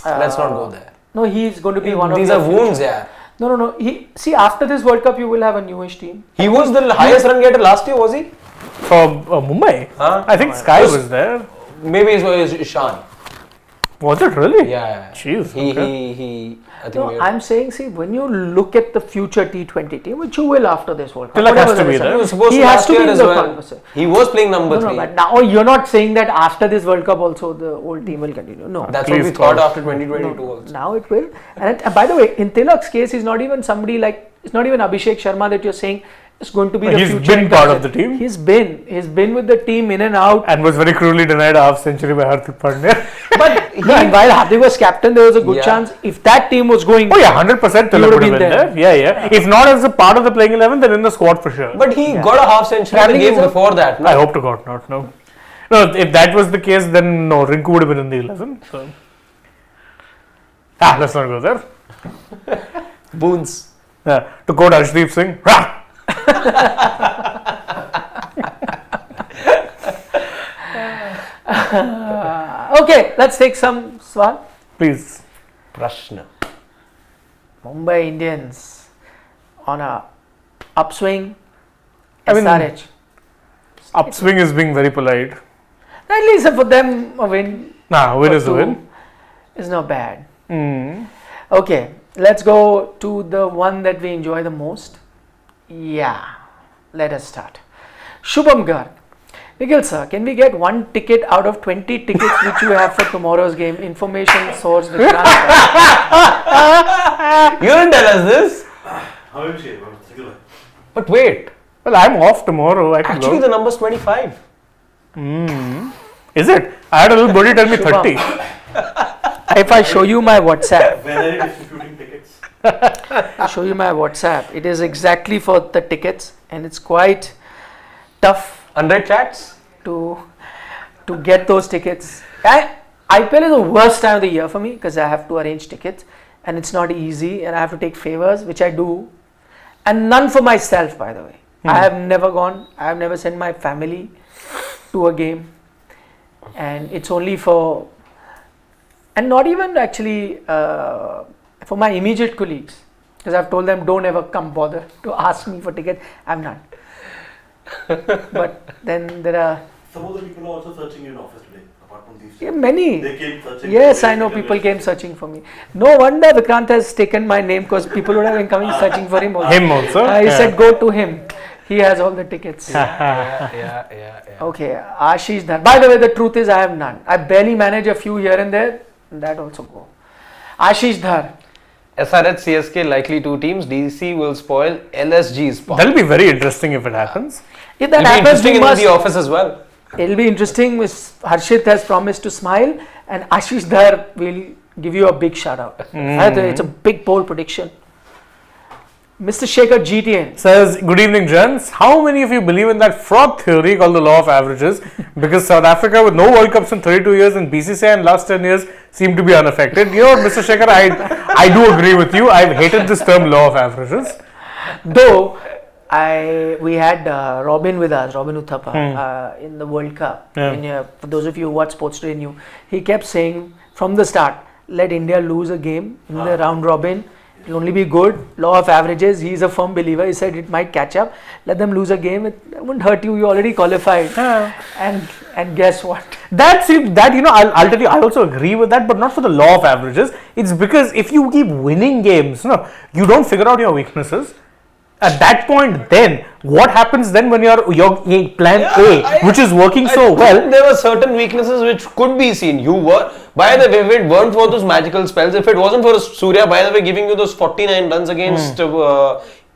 Let's not go there. No, he's going to be one of These the are wounds, yeah. No. See, after this World Cup, you will have a newish team. He was the highest run getter last year, was he? For Mumbai, Huh? I think Sky was there. Maybe it was Ishan. Was it really? Yeah. Jeez, He, okay. he, I think No, we I'm saying, see, when you look at the future T20 team, which you will after this World Cup, Tilak has whatever to the be result, there. He was supposed he to has last to be year in as the well. conversation. He was playing number 3. No, but now you're not saying that after this World Cup also the old team will continue. No. That's what we Please thought God. after 2022 also. Now it will. And by the way, in Tilak's case, he's not even somebody like, it's not even Abhishek Sharma that you're saying is going to be the He's future. been part of the team. He's been with the team in and out. And was very cruelly denied a half century by Hardik Pandya. But and while Hardik was captain, there was a good Yeah. chance if that team was going. Oh yeah, 100% Tilak would have been there. Yeah. If not as a part of the playing 11, then in the squad for sure. But he got a half century in Travelling the game is a- before that. No? I hope to God not. No. If that was the case, then no, Rinku would have been in the 11. So. Let's not go there. Boons. To quote Arshdeep Singh, Rah! Okay, let's take some swal. Please. Prashna. Mumbai Indians on a upswing. I mean, SRH. Upswing is being very polite. At least for them, a win Win is a two win. is not bad. Mm. Okay, let's go to the one that we enjoy the most. Yeah, let us start. Shubham Garg. Nikhil sir, can we get 1 ticket out of 20 tickets which you have for tomorrow's game? Information source. You didn't tell us this. But wait, Well, I'm off tomorrow. I can actually go. the number's 25. Is it? I had a little birdie tell me Shubham. 30. If I show you my WhatsApp, When are you distributing tickets? I'll show you my WhatsApp. It is exactly for the tickets, and it's quite tough 100 chats? to get those tickets. IPL is the worst time of the year for me because I have to arrange tickets, and it's not easy, and I have to take favors, which I do, and none for myself, by the way. I have never gone. I have never sent my family to a game, and it's only for, and not even actually for my immediate colleagues, because I've told them don't ever come bother to ask me for tickets. I'm not. But then there are Some of the people are also searching in office today, apart from these. many. They came searching. Yes, for I know tickets. people came searching for me. No wonder Vikrant has taken my name because people would have been coming searching for him also. Him also? He Yeah. said go to him. He has all the tickets. Yeah. Okay, Ashish Dhar. By the way, the truth is I have none. I barely manage a few here and there. That also go. Ashish Dhar. SRH, CSK, likely 2 teams. DC will spoil LSG's spot. That'll be very interesting if it happens. If that It'll be happens, interesting we in must. the office as well. It'll be interesting. Miss Harshit has promised to smile, and Ashish Dhar will give you a big shout out. It's a big poll prediction. Mr. Shekhar GTN. Says, good evening, gents. How many of you believe in that fraud theory called the law of averages? Because South Africa, with no World Cups in 32 years, and BCCI in last 10 years, seem to be unaffected. You know what, Mr. Shekhar, I do agree with you. I've hated this term law of averages. Though we had Robin with us, Robin Uthappa, in the World Cup. Yeah. And, for those of you who watch Sports Today knew, he kept saying from the start, let India lose a game in the round robin. It'll only be good. Law of averages. He's a firm believer. He said it might catch up. Let them lose a game. It won't hurt you. You already qualified. And guess what? I'll tell you, I also agree with that, but not for the law of averages. It's because if you keep winning games, you don't figure out your weaknesses. At that point, then what happens then when your plan A, which is working so well? There were certain weaknesses which could be seen. You were, by the way, if it weren't for those magical spells, if it wasn't for Surya, by the way, giving you those 49 runs against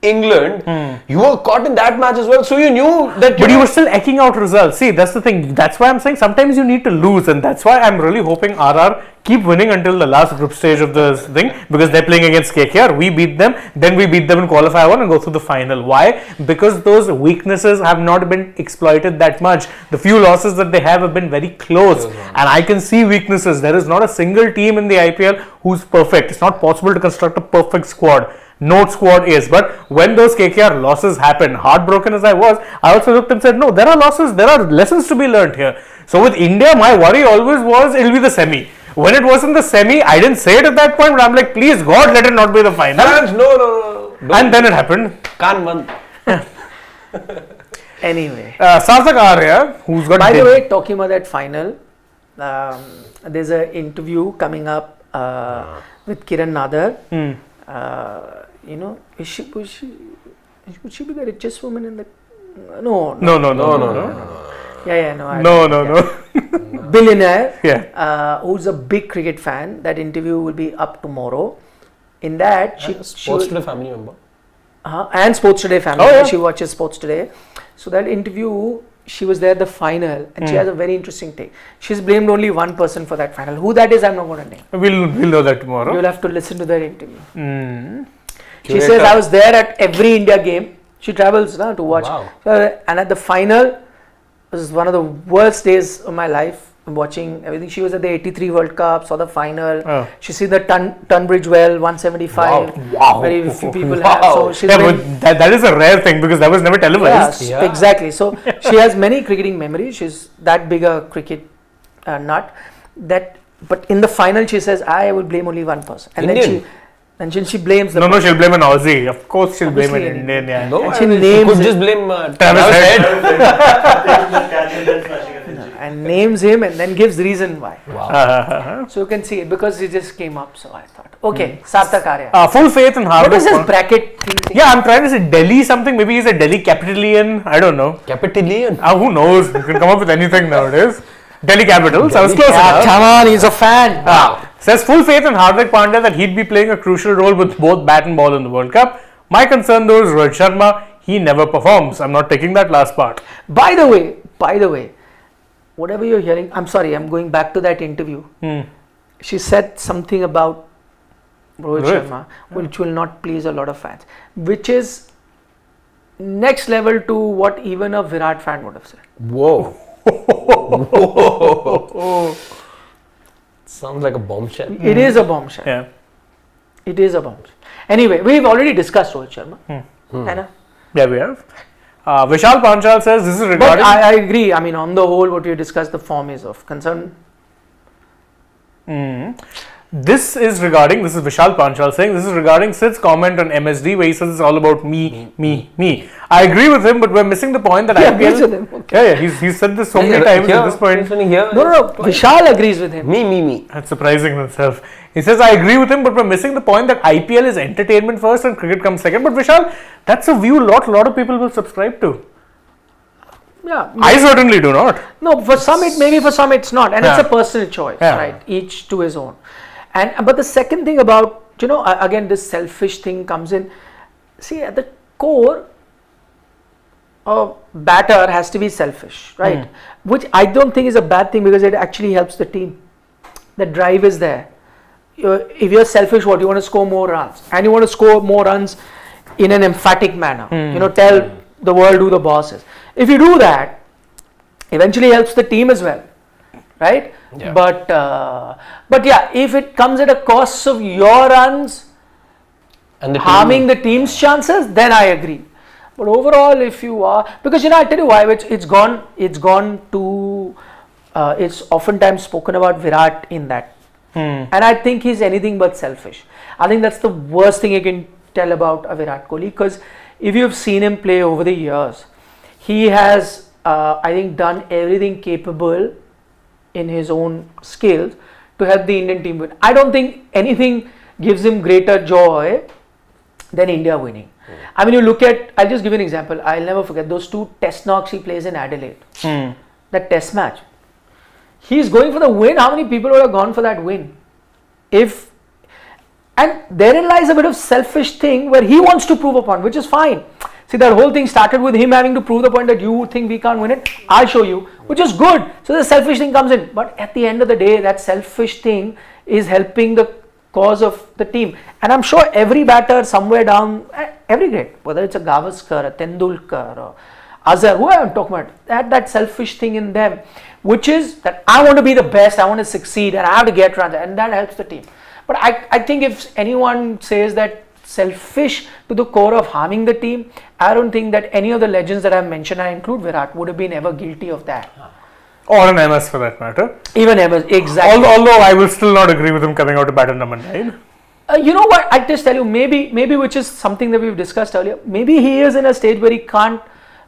England, you were caught in that match as well. So you knew that. But you were still eking out results. See, that's the thing. That's why I'm saying sometimes you need to lose, and that's why I'm really hoping RR keep winning until the last group stage of this thing, because they're playing against KKR. We beat them, then we beat them in qualifier 1 and go through the final. Why? Because those weaknesses have not been exploited that much. The few losses that they have been very close, and I can see weaknesses. There is not a single team in the IPL who's perfect. It's not possible to construct a perfect squad. No squad is, but when those KKR losses happened, heartbroken as I was, I also looked and said, no, there are losses, there are lessons to be learned here. So with India, my worry always was it'll be the semi. When it wasn't the semi, I didn't say it at that point, but I'm like, please God, let it not be the final. No. And then it happened. Can't win. Anyway. Sarthak Arya, who's got... By the way, talking about that final, there's an interview coming up with Kiran Nadar. You know, would she be the richest woman in the... No. No. Billionaire, who's a big cricket fan. That interview will be up tomorrow. In that, Sports Today family member. And Sports Today family. She watches Sports Today. So that interview, she was there at the final, and she has a very interesting take. She's blamed only one person for that final. Who that is, I'm not going to name. We'll know that tomorrow. You'll have to listen to that interview. She says, I was there at every India game. She travels to watch. Wow. And at the final, it was one of the worst days of my life. Watching everything. She was at the 83 World Cup, saw the final. She see the Tunbridge Well 175. Wow. Very few people have. So she's but that is a rare thing because that was never televised. Exactly. So she has many cricketing memories. She's that big a cricket nut. But in the final, she says, I will blame only one person. And Indian. then she blames the... No, she'll blame an Aussie. Of course she'll blame an Indian. Yeah. No, and she could just blame Travis Head. And names him and then gives reason why. Wow. So you can see it because it just came up. So I thought, okay, Sarthak Arya. Full faith in Hardik. What is this bracket thing? Yeah, I'm trying to say Delhi something. Maybe he's a Delhi Capitalian. I don't know. Capitalian. Who knows? You can come up with anything nowadays. Delhi Capitals. I was close enough. Come on, he's a fan. Says full faith in Hardik Pandya that he'd be playing a crucial role with both bat and ball in the World Cup. My concern though is Rohit Sharma. He never performs. I'm not taking that last part. By the way, whatever you're hearing, I'm sorry, I'm going back to that interview. She said something about Rohit Sharma, which will not please a lot of fans, which is next level to what even a Virat fan would have said. Whoa. Sounds like a bombshell. It is a bombshell. Yeah. It is a bombshell. Anyway, we've already discussed Rohit Sharma. Anna? Yeah, we have. Vishal Panchal says this is But regarding... I agree. I mean, on the whole, what we discussed, the form is of concern. This is Vishal Panchal saying, this is regarding Sid's comment on MSD where he says it's all about me. I agree with him, but we're missing the point that agrees with him. Okay. Yeah, he's said this so many times at this point. No. Vishal agrees with him. Me. That's surprising in itself. He says, I agree with him, but we're missing the point that IPL is entertainment first and cricket comes second. But Vishal, that's a view a lot of people will subscribe to. Yeah, I certainly do not. No, for some it maybe, for some it's not, and it's a personal choice, right? Each to his own. But the second thing about, again, this selfish thing comes in. See, at the core, a batter has to be selfish, right? Which I don't think is a bad thing because it actually helps the team. The drive is there. If you're selfish, you want to score more runs, and you want to score more runs in an emphatic manner. Tell the world who the boss is. If you do that, eventually helps the team as well, right? Yeah. But yeah, if it comes at a cost of your runs and harming the team's chances, then I agree. But overall, if you are, because I tell you why, it's gone to, it's oftentimes spoken about Virat in that. And I think he's anything but selfish. I think that's the worst thing you can tell about a Virat Kohli, because if you've seen him play over the years, he has, I think, done everything capable in his own skills to help the Indian team win. I don't think anything gives him greater joy than India winning. I mean, you look at, I'll just give you an example. I'll never forget those 2 test knocks he plays in Adelaide. That test match. He's going for the win. How many people would have gone for that win? And therein lies a bit of selfish thing where he wants to prove a point, which is fine. See, that whole thing started with him having to prove the point that you think we can't win it. I'll show you, which is good. So the selfish thing comes in. But at the end of the day, that selfish thing is helping the cause of the team. And I'm sure every batter somewhere down, every grade, whether it's a Gavaskar, a Tendulkar, or Azhar, who I'm talking about, that selfish thing in them, which is that I want to be the best, I want to succeed, and I have to get runs, and that helps the team. But I think if anyone says that selfish to the core of harming the team, I don't think that any of the legends that I've mentioned, I include Virat, would have been ever guilty of that. Or an MS for that matter. Even MS, exactly. Although I will still not agree with him coming out to bat at number 9. You know what, I just tell you, maybe which is something that we've discussed earlier, maybe he is in a stage where he can't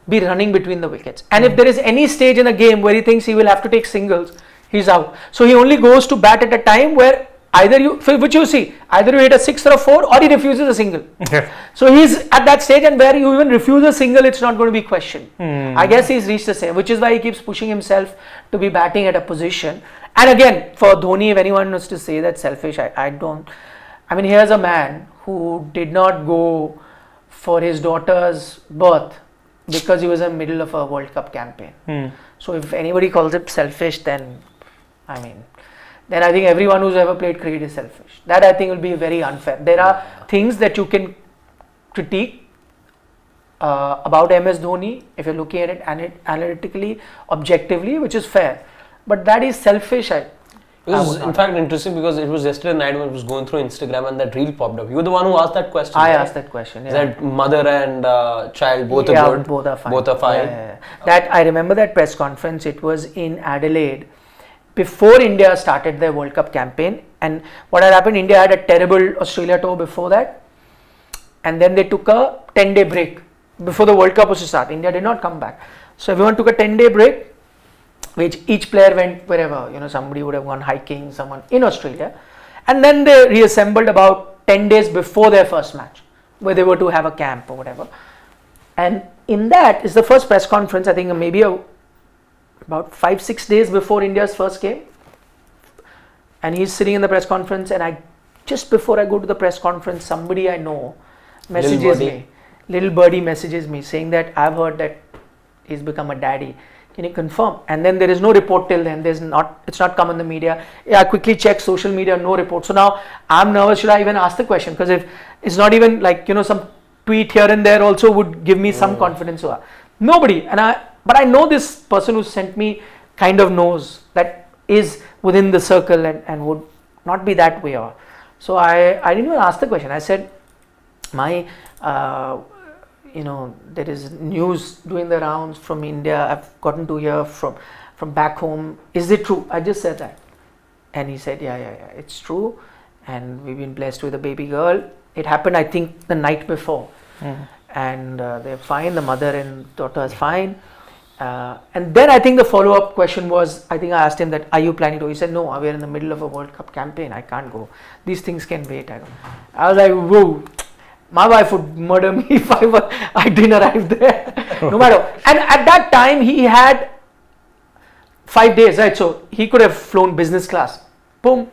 be running between the wickets. And if there is any stage in a game where he thinks he will have to take singles, he's out. So he only goes to bat at a time where either you hit a 6 or a 4, or he refuses a single. Yeah. So he's at that stage, and where you even refuse a single, it's not going to be questioned. I guess he's reached the same, which is why he keeps pushing himself to be batting at a position. And again, for Dhoni, if anyone wants to say that's selfish, I don't. I mean, here's a man who did not go for his daughter's birth because he was in the middle of a World Cup campaign. So if anybody calls it selfish, then I think everyone who's ever played cricket is selfish. That I think will be very unfair. There are things that you can critique about MS Dhoni if you're looking at it analytically, objectively, which is fair. But that is selfish. It was in fact interesting because it was yesterday night when I was going through Instagram and that reel popped up. You were the one who asked that question. I asked that question. Yeah. That mother and child both are good. Both are fine. Both are fine. Yeah. That I remember that press conference. It was in Adelaide before India started their World Cup campaign. And what had happened? India had a terrible Australia tour before that, and then they took a 10-day break before the World Cup was to start. India did not come back, so everyone took a 10-day break, which each player went wherever, somebody would have gone hiking, someone in Australia, and then they reassembled about 10 days before their first match, where they were to have a camp or whatever. And in that is the first press conference, I think maybe about 5-6 days before India's first game, and he's sitting in the press conference, and just before I go to the press conference, somebody I know little birdie messages me saying that I've heard that he's become a daddy. Can you confirm? And then there is no report till then. It's not come in the media. I quickly checked social media, no report. So now I'm nervous. Should I even ask the question? Because if it's not even some tweet here and there also would give me some confidence. So nobody. But I know this person who sent me kind of knows that is within the circle and would not be that way. So I didn't even ask the question. I said, there is news doing the rounds from India. I've gotten to hear from back home. Is it true? I just said that. And he said, yeah, it's true. And we've been blessed with a baby girl. It happened, I think, the night before. And they're fine. The mother and daughter is fine. And then I think the follow-up question was, I think I asked him that, are you planning to? He said, no, we're in the middle of a World Cup campaign. I can't go. These things can wait. I was like, whoa. My wife would murder me if I didn't arrive there. No matter. And at that time, he had 5 days, right? So he could have flown business class. Boom.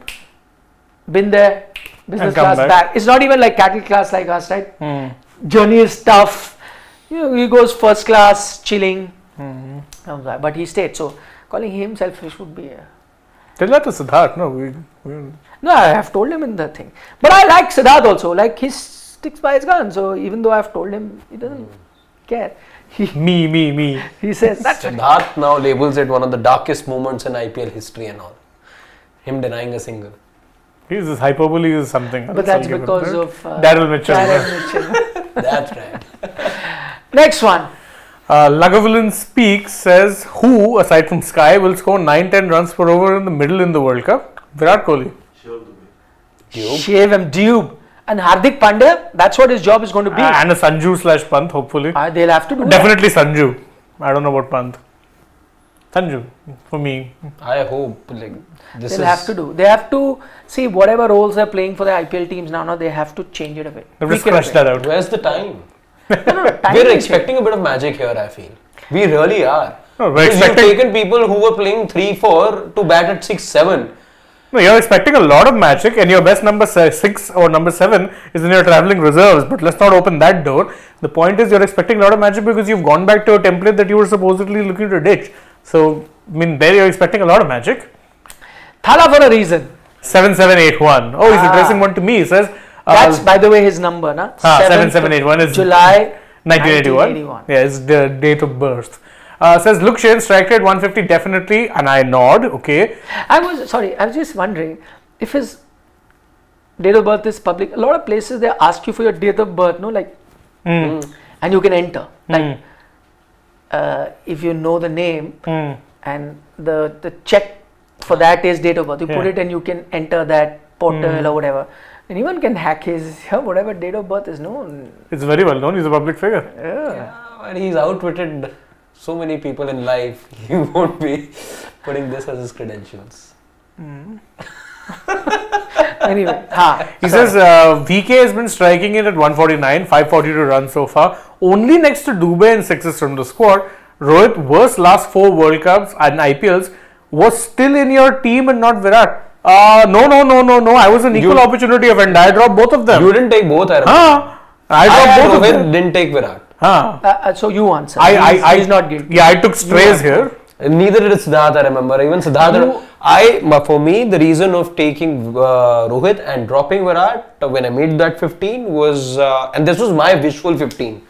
Been there. Business class back. It's not even like cattle class like us, right? Journey is tough. He goes first class, chilling. But he stayed. So calling him selfish would be Tell that to Siddharth. No, I have told him in the thing. But I like Siddharth also. Like he sticks by his gun. So even though I've told him, he doesn't care. Me. He says that's Siddharth now labels it one of the darkest moments in IPL history and all. Him denying a single. His hyperbole is something. But that's because of Daryl Mitchell. That's right. Next one. Lagavillain Speaks says, who aside from Sky will score 9-10 runs per over in the middle in the World Cup? Virat Kohli. Shave him, Dube. And Hardik Pandya, that's what his job is going to be. And a Sanju / Pant, hopefully. They'll have to do Definitely that. Sanju. I don't know about Pant. Sanju, for me. I hope like this They'll is have to do. They have to see whatever roles they're playing for the IPL teams now. They have to change it a bit. They have to Tweak it a scratch bit. that out. Where's the time? No, time We're will expecting a bit of magic here, I feel. We really are. No, we're Because you've expecting- taken people who were playing 3-4 to bat at 6-7. No, you're expecting a lot of magic, and your best number 6 or number 7 is in your travelling reserves. But let's not open that door. The point is, you're expecting a lot of magic because you've gone back to a template that you were supposedly looking to ditch. So, I mean, there you're expecting a lot of magic. Thala for a reason. 7781. Oh, he's addressing one to me. He says, That's by the way his number, na? 7781 is July 1981. Yeah, it's the date of birth. Says, look, Shane, strike rate 150 definitely, and I nod. Okay. I was just wondering if his date of birth is public. A lot of places they ask you for your date of birth, no, like, and you can enter. Like, if you know the name and the check for that is date of birth, you put it and you can enter that portal or whatever. Anyone can hack his whatever date of birth is known. It's very well known. He's a public figure. Yeah, and he's outwitted so many people in life. He won't be putting this as his credentials. Anyway, He says VK has been striking it at 149, 542 runs so far. Only next to Dubey and sixes from the squad. Rohit, worst last 4 World Cups and IPLs, was still in your team and not Virat. No. I was an equal opportunity offender. I dropped both of them. You didn't take both, I remember. I dropped both of them. Rohit didn't take Virat. so you answer. He's not guilty. Yeah, I took strays here. Neither did Siddharth, I remember. Even Siddharth, for me, the reason of taking Rohit and dropping Virat when I made that 15 was, and this was my visual 15,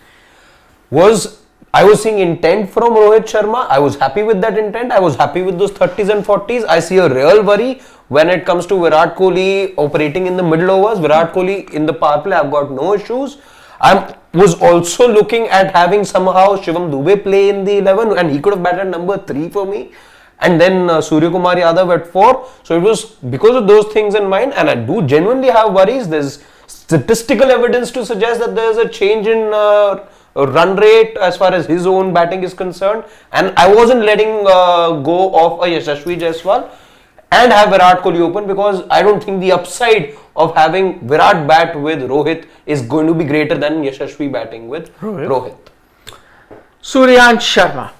was I was seeing intent from Rohit Sharma. I was happy with that intent. I was happy with those 30s and 40s. I see a real worry when it comes to Virat Kohli operating in the middle overs. Virat Kohli in the power play, I've got no issues. I was also looking at having somehow Shivam Dubey play in the 11 and he could have batted number 3 for me. And then Suryakumar Yadav at 4. So it was because of those things in mind, and I do genuinely have worries. There's statistical evidence to suggest that there's a change in run rate as far as his own batting is concerned. And I wasn't letting go of a Yashasvi Jaiswal and have Virat Kohli open because I don't think the upside of having Virat bat with Rohit is going to be greater than Yashasvi batting with Rohit. Suryansh Sharma.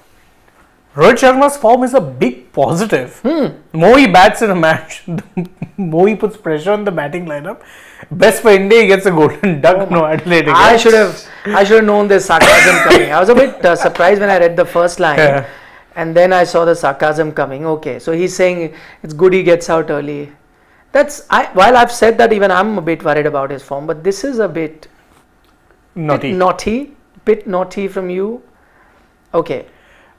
Rohit Sharma's form is a big positive. The more he bats in a match, the more he puts pressure on the batting lineup. Best for India, he gets a golden duck. No, Adelaide. I should have known this sarcasm coming. I was a bit surprised when I read the first line. Yeah. And then I saw the sarcasm coming. Okay, so he's saying it's good he gets out early. While I've said that, even I'm a bit worried about his form, but this is a bit naughty from you. Okay.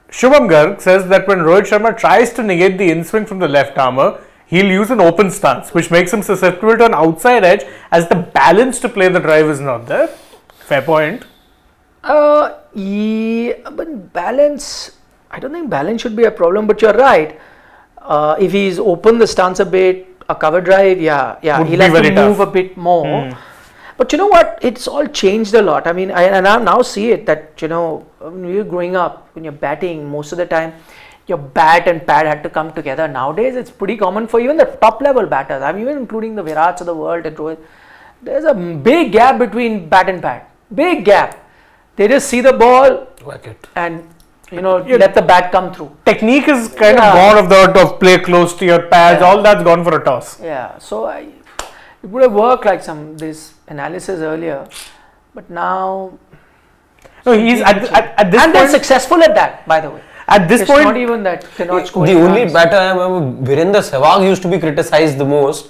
Shubham Garg says that when Rohit Sharma tries to negate the in-swing from the left armour, he'll use an open stance, which makes him susceptible to an outside edge as the balance to play the drive is not there. Fair point. Yeah, but balance, I don't think balance should be a problem, but you're right. If he's open the stance a bit, a cover drive, Would he'll be have to very move tough. a bit more. But you know what? It's all changed a lot. I mean, I now see it that, when you're growing up, when you're batting, most of the time, your bat and pad had to come together. Nowadays, it's pretty common for even the top level batters. I'm even including the Virats of the world and Rohit. There's a big gap between bat and pad. Big gap. They just see the ball Whack it. and, let the bat come through. Technique is kind of gone of the art of play close to your pads. All that's gone for a toss. Yeah, so it would have worked like this analysis earlier, but now. No, he's at this and point. they're successful at that, by the way. At this It's point, not even that they're not The scoring only runs. batter I remember, Virendra Sehwag used to be criticized the most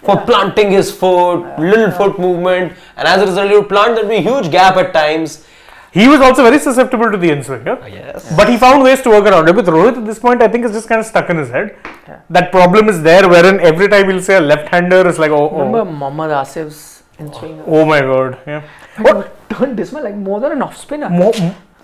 for planting his foot, little foot movement, and as a result, he would plant that huge gap at times. he was also very susceptible to the in-swing. Yes. But he found ways to work around it. With Rohit at this point, I think it's just kind of stuck in his head. That problem is there, wherein every time he'll say a left-hander is like, Remember Mohammad Asif's in swing? oh my god. Yeah. Turned dismal like more than an off spinner.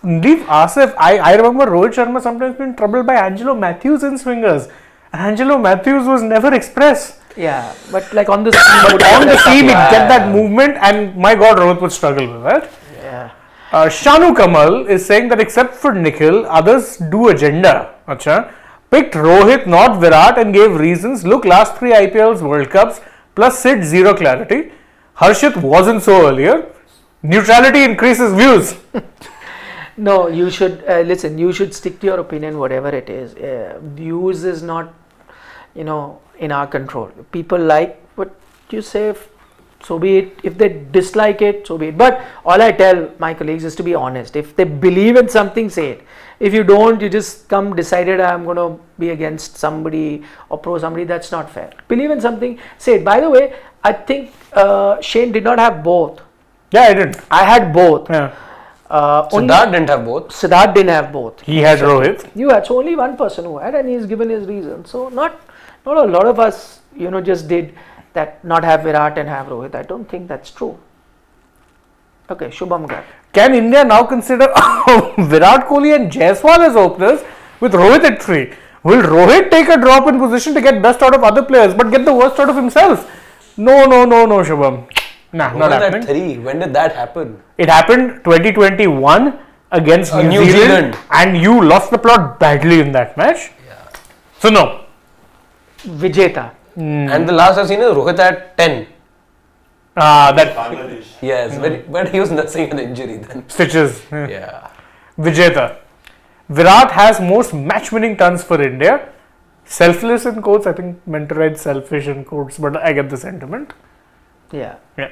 Leave Asif. I remember Rohit Sharma sometimes being troubled by Angelo Matthews in swingers. And Angelo Matthews was never express. Yeah, but like on the seam. But on the seam, he'd get that movement, and my god, Rohit would struggle with that. Yeah. Shanu Kamal is saying that except for Nikhil, others do agenda. Acha. Picked Rohit, not Virat, and gave reasons. Look, last 3 IPLs, World Cups, plus Sid, zero clarity. Harshit wasn't so earlier. Neutrality increases views. No, you should listen. You should stick to your opinion, whatever it is. Views is not, in our control. People like what you say, so be it. If they dislike it, so be it. But all I tell my colleagues is to be honest. If they believe in something, say it. If you don't, you just come decided I'm going to be against somebody or pro somebody. That's not fair. Believe in something, say it. By the way, I think Shane did not have both. Yeah, I did. I had both. Yeah. Siddharth didn't have both. Siddharth didn't have both. He had Rohit. You had, so only one person who had, and he's given his reason. So not a lot of us, just did that, not have Virat and have Rohit. I don't think that's true. Okay, Shubham Gar. Can India now consider Virat Kohli and Jaiswal as openers with Rohit at 3? Will Rohit take a drop in position to get best out of other players but get the worst out of himself? No, Shubham. Nah, not happening. 3. When did that happen? It happened 2021 against New Zealand, and you lost the plot badly in that match. Yeah. So no. Vijeta. And the last I've seen is Rohit at 10. That Bangladesh. Yes, but he was nursing an injury then. stitches. Yeah. Vijeta. Virat has most match-winning tons for India. Selfless in quotes. I think meant to write selfish in quotes, but I get the sentiment. Yeah. Yeah.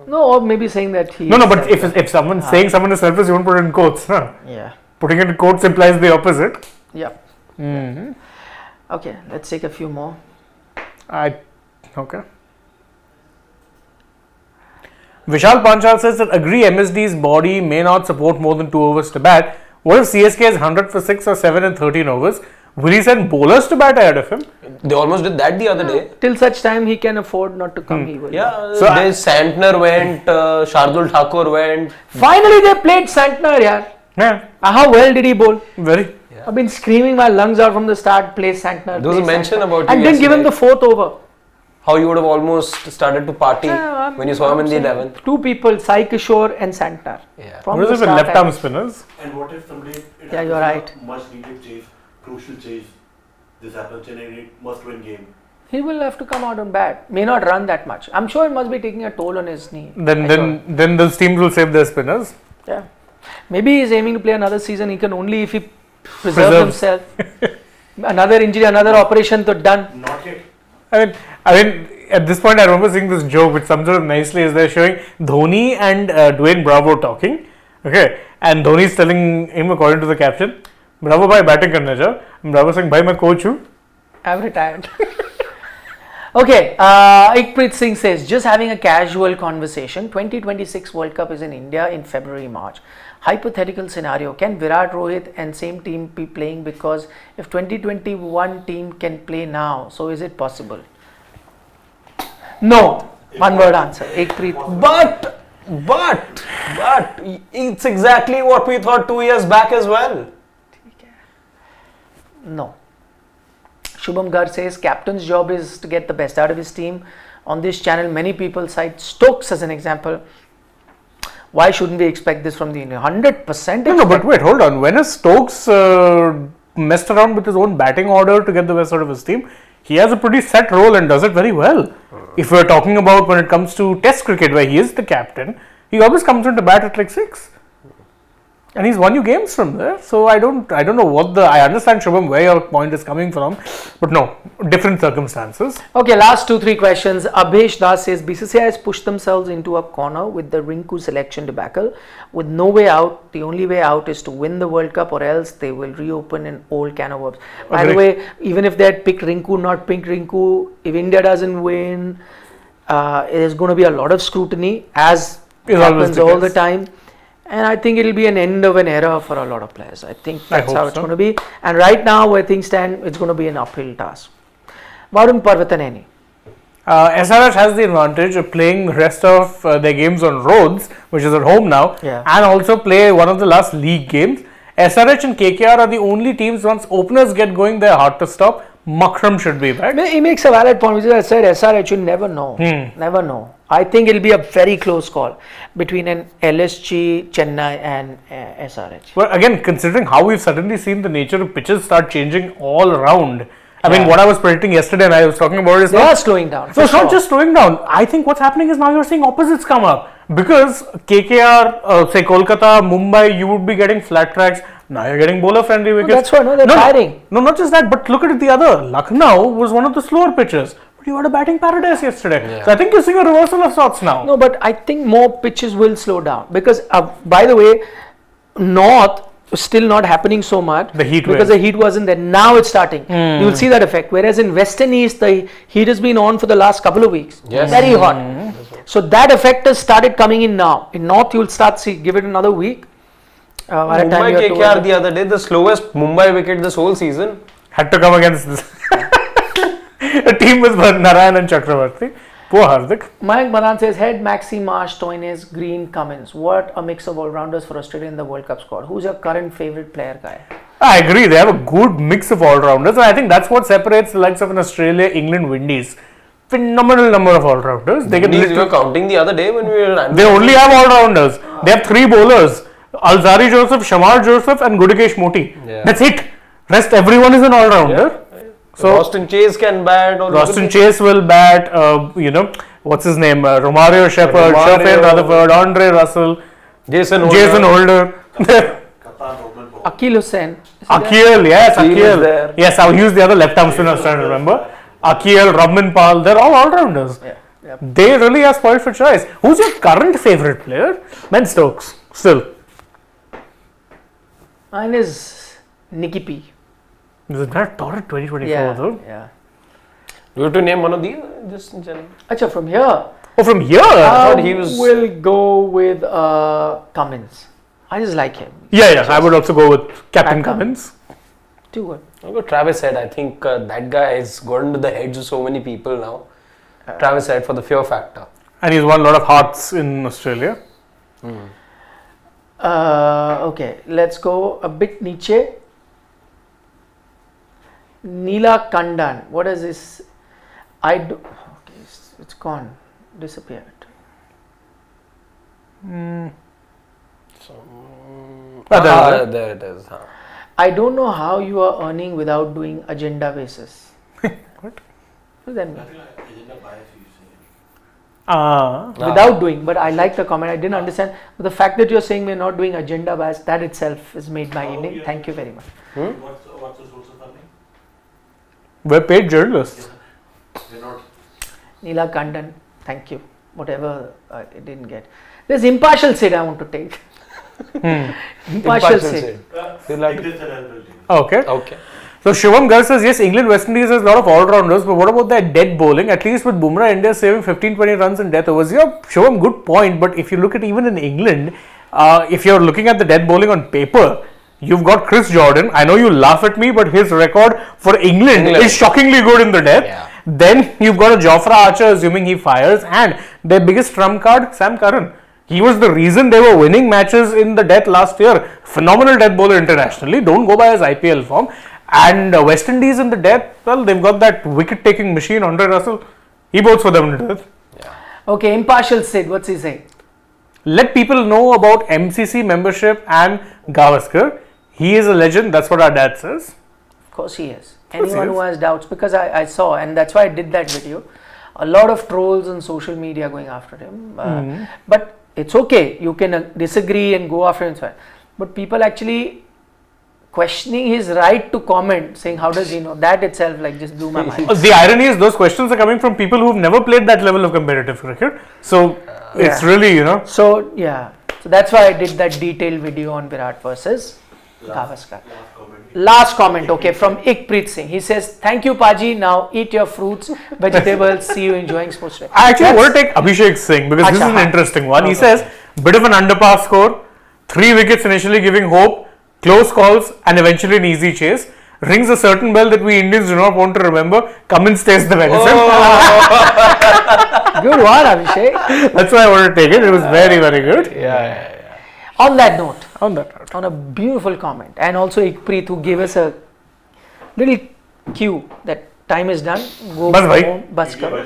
No, or maybe saying that he. No, but if someone's saying someone is selfish, you won't put it in quotes. Huh? Yeah. Putting it in quotes implies the opposite. Yep. Mm-hmm. Okay, let's take a few more. Okay. Vishal Panchal says that agree MSD's body may not support more than 2 overs to bat. What if CSK is 100 for 6 or 7 and 13 overs? Will he send bowlers to bat ahead of him? They almost did that the other day. Till such time he can afford not to come, he will. Yeah, So Santner went, Shardul Thakur went. Finally they played Santner, yeah. Yeah. How well did he bowl? Very. I've been screaming my lungs out from the start, play Santner. There was a mention about you and didn't give him the yesterday. 4th over. How you would have almost started to party when you saw him in the 11th. 2 people, Sai Kishore and Santner. Yeah. From What the is it with start, left arm spinners? And what if somebody Yeah, you're right. much needed chase, crucial chase, this happens, Chennai must win game. He will have to come out on bat. May not run that much. I'm sure it must be taking a toll on his knee. Then those teams will save their spinners. Yeah. Maybe he's aiming to play another season. He can only if he preserves himself. Another injury, another operation to done. Not yet. I mean, at this point, I remember seeing this joke, which sums it up nicely, is they're showing Dhoni and Dwayne Bravo talking. Okay, and Dhoni's telling him, according to the caption, Bravo bhai batting karne jao. And Bravo saying, bhai main coach hu. I've retired. Okay, Ikpreet Singh says, just having a casual conversation. 2026 World Cup is in India in February, March. Hypothetical scenario, can Virat, Rohit and same team be playing? Because if 2021 team can play now, so is it possible? No. One word answer. Ikpreet. But it's exactly what we thought 2 years back as well. No. Shubham Gar says captain's job is to get the best out of his team. On this channel, many people cite Stokes as an example. Why shouldn't we expect this from the Indian? 100%. No, but wait, hold on. When has Stokes messed around with his own batting order to get the best out of his team? He has a pretty set role and does it very well. If we're talking about when it comes to Test cricket, where he is the captain, he always comes into bat at like 6. And he's won you games from there. So I don't know what I understand, Shubham, where your point is coming from, but no, different circumstances. Okay, last 2-3 questions. Abhesh Das says BCCI has pushed themselves into a corner with the Rinku selection debacle. With no way out, the only way out is to win the World Cup, or else they will reopen an old can of worms. By the way, even if they had picked Rinku, not picked Rinku, if India doesn't win, there's going to be a lot of scrutiny, as happens all the time. And I think it will be an end of an era for a lot of players. I think that's how it's going to be. And right now, where things stand, it's going to be an uphill task. Varun Parvataneni. SRH has the advantage of playing the rest of their games on roads, which is at home now, and also play one of the last league games. SRH and KKR are the only teams, once openers get going, they're hard to stop. Makram should be back. He makes a valid point, which is I said SRH, you never know. Never know. I think it'll be a very close call between an LSG, Chennai, and SRH. Well, again, considering how we've suddenly seen the nature of pitches start changing all around. I mean, what I was predicting yesterday and I was talking about is They are slowing down. So it's not just slowing down. I think what's happening is now you're seeing opposites come up. Because KKR, say Kolkata, Mumbai, you would be getting flat tracks. Now you're getting bowler friendly wickets. That's why, they're tiring. No, not just that, but look at the other. Lucknow was one of the slower pitches. But you had a batting paradise yesterday. Yeah. So I think you're seeing a reversal of sorts now. No, but I think more pitches will slow down. Because, by the way, North still not happening so much. The heat because wave. the heat wasn't there. Now it's starting. You will see that effect. Whereas in West and East, the heat has been on for the last couple of weeks. Yes. Very hot. So that effect has started coming in now. In North, you will start give it another week. By the time Mumbai you are KKR towards the other day, the slowest Mumbai wicket this whole season. Had to come against this. The team was Narayan and Chakravarti. Poor Hardik. Mayank Madan says, head Maxi, Marsh, Toynes, Green, Cummins. What a mix of all-rounders for Australia in the World Cup squad. Who's your current favourite player, guy? I agree. They have a good mix of all-rounders. And I think that's what separates the likes of an Australia, England, Windies. Phenomenal number of all-rounders. They can We were literally, counting the other day when we were. they only have all-rounders. They have 3 bowlers. Alzari Joseph, Shamar Joseph and Gudakesh Moti. Yeah. That's it. Rest everyone is an all-rounder. So Austin Chase can bat. Or Austin Chase will bat, what's his name? Romario Shepherd, Romario. Shafin Rutherford, Andre Russell, Jason Holder. Kaptan Roman Paul. Akil Hussain. Is he there? Akil, yes, Akil is Akil. there. Yes, I'll use the other left-arm spinner I was trying to remember. Akil, Robin Pal, they're all all-rounders. Yeah. Yep. They really are spoiled for choice. Who's your current favourite player? Ben Stokes, still. Mine is Nicky P. Is it not torrid 2024 Yeah. though? Yeah. You have to name one of these, just in general. Acha, from here, Oh, from here? thought he was- we'll go with Cummins. I just like him. Yeah, I would also go with Captain Pat Cummins. Too good. I'll go Travis Head. I think that guy has gotten to the heads of so many people now. Travis Head for the fear factor. And he's won a lot of hearts in Australia. Okay, let's go a bit niche. Neela Kandan. What is this? Okay, it's gone, disappeared. There it is. I don't know how you are earning without doing agenda basis. What? What does that mean? Agenda bias, you say. Without doing, but I like the comment. I didn't understand. But the fact that you're saying we're not doing agenda bias, that itself has made my evening. Thank you very much. What's the source of funding? We're paid journalists. They're not. Neela Kandan, thank you. Whatever I didn't get. There's impartial Sid I want to take. Impartial Sid. Take this and I will take it. Okay. Okay. So Shivam Gar says, yes, England, West Indies has a lot of all-rounders, but what about that death bowling? At least with Bumrah, India is saving 15-20 runs in death overs. Yeah, Shivam, good point, but if you look at even in England, if you're looking at the death bowling on paper, you've got Chris Jordan. I know you laugh at me, but his record for England is shockingly good in the death. Yeah. Then you've got a Jofra Archer, assuming he fires, and their biggest trump card, Sam Curran. He was the reason they were winning matches in the death last year. Phenomenal death bowler internationally. Don't go by his IPL form. And West Indies in the death, well, they've got that wicket-taking machine, Andre Russell. He bowls for them in death. Okay, impartial Sid, what's he saying? Let people know about MCC membership and Gavaskar. He is a legend. That's what our dad says. Of course he is. course he Anyone is. who has doubts, because I saw, and that's why I did that video, a lot of trolls on social media going after him. But it's okay, you can disagree and go after him, it's fine. But people actually questioning his right to comment, saying how does he know, that itself like just blew my mind. The irony is those questions are coming from people who've never played that level of competitive cricket. So it's really, So yeah, so that's why I did that detailed video on Virat versus Gavaskar. Last comment, okay, from Ikpreet Singh. He says, thank you Paji, now eat your fruits, vegetables, see you enjoying sports today. I actually want to take Abhishek Singh because this is an interesting one. He says, bit of an underpass score, 3 wickets initially giving hope, close calls and eventually an easy chase. Rings a certain bell that we Indians do not want to remember. Cummins tastes the medicine. Good one Abhishek. That's why I want to take it. It was very, very good. Yeah. On that note, On that note. on a beautiful comment, and also Ikpreet who gave us a little cue that time is done, go Bas bhai. home, bus karo.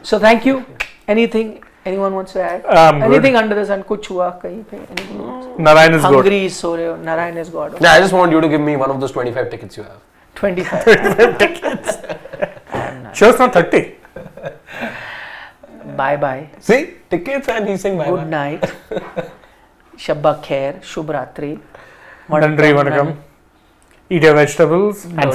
So thank you, Anything anyone wants to add? I'm good. Anything under the sun? Kuch hua kahin pe? Anything else? Narayan is good. Hungry is so rare. Narayan is God. Yeah, I just want you to give me one of those 25 tickets you have. 25. Sure, it's not 30. Bye bye. See? Tickets and he's saying bye Good night. Shabba khair. Shubh ratri. Nandri, Vanakkam. Eat your vegetables. And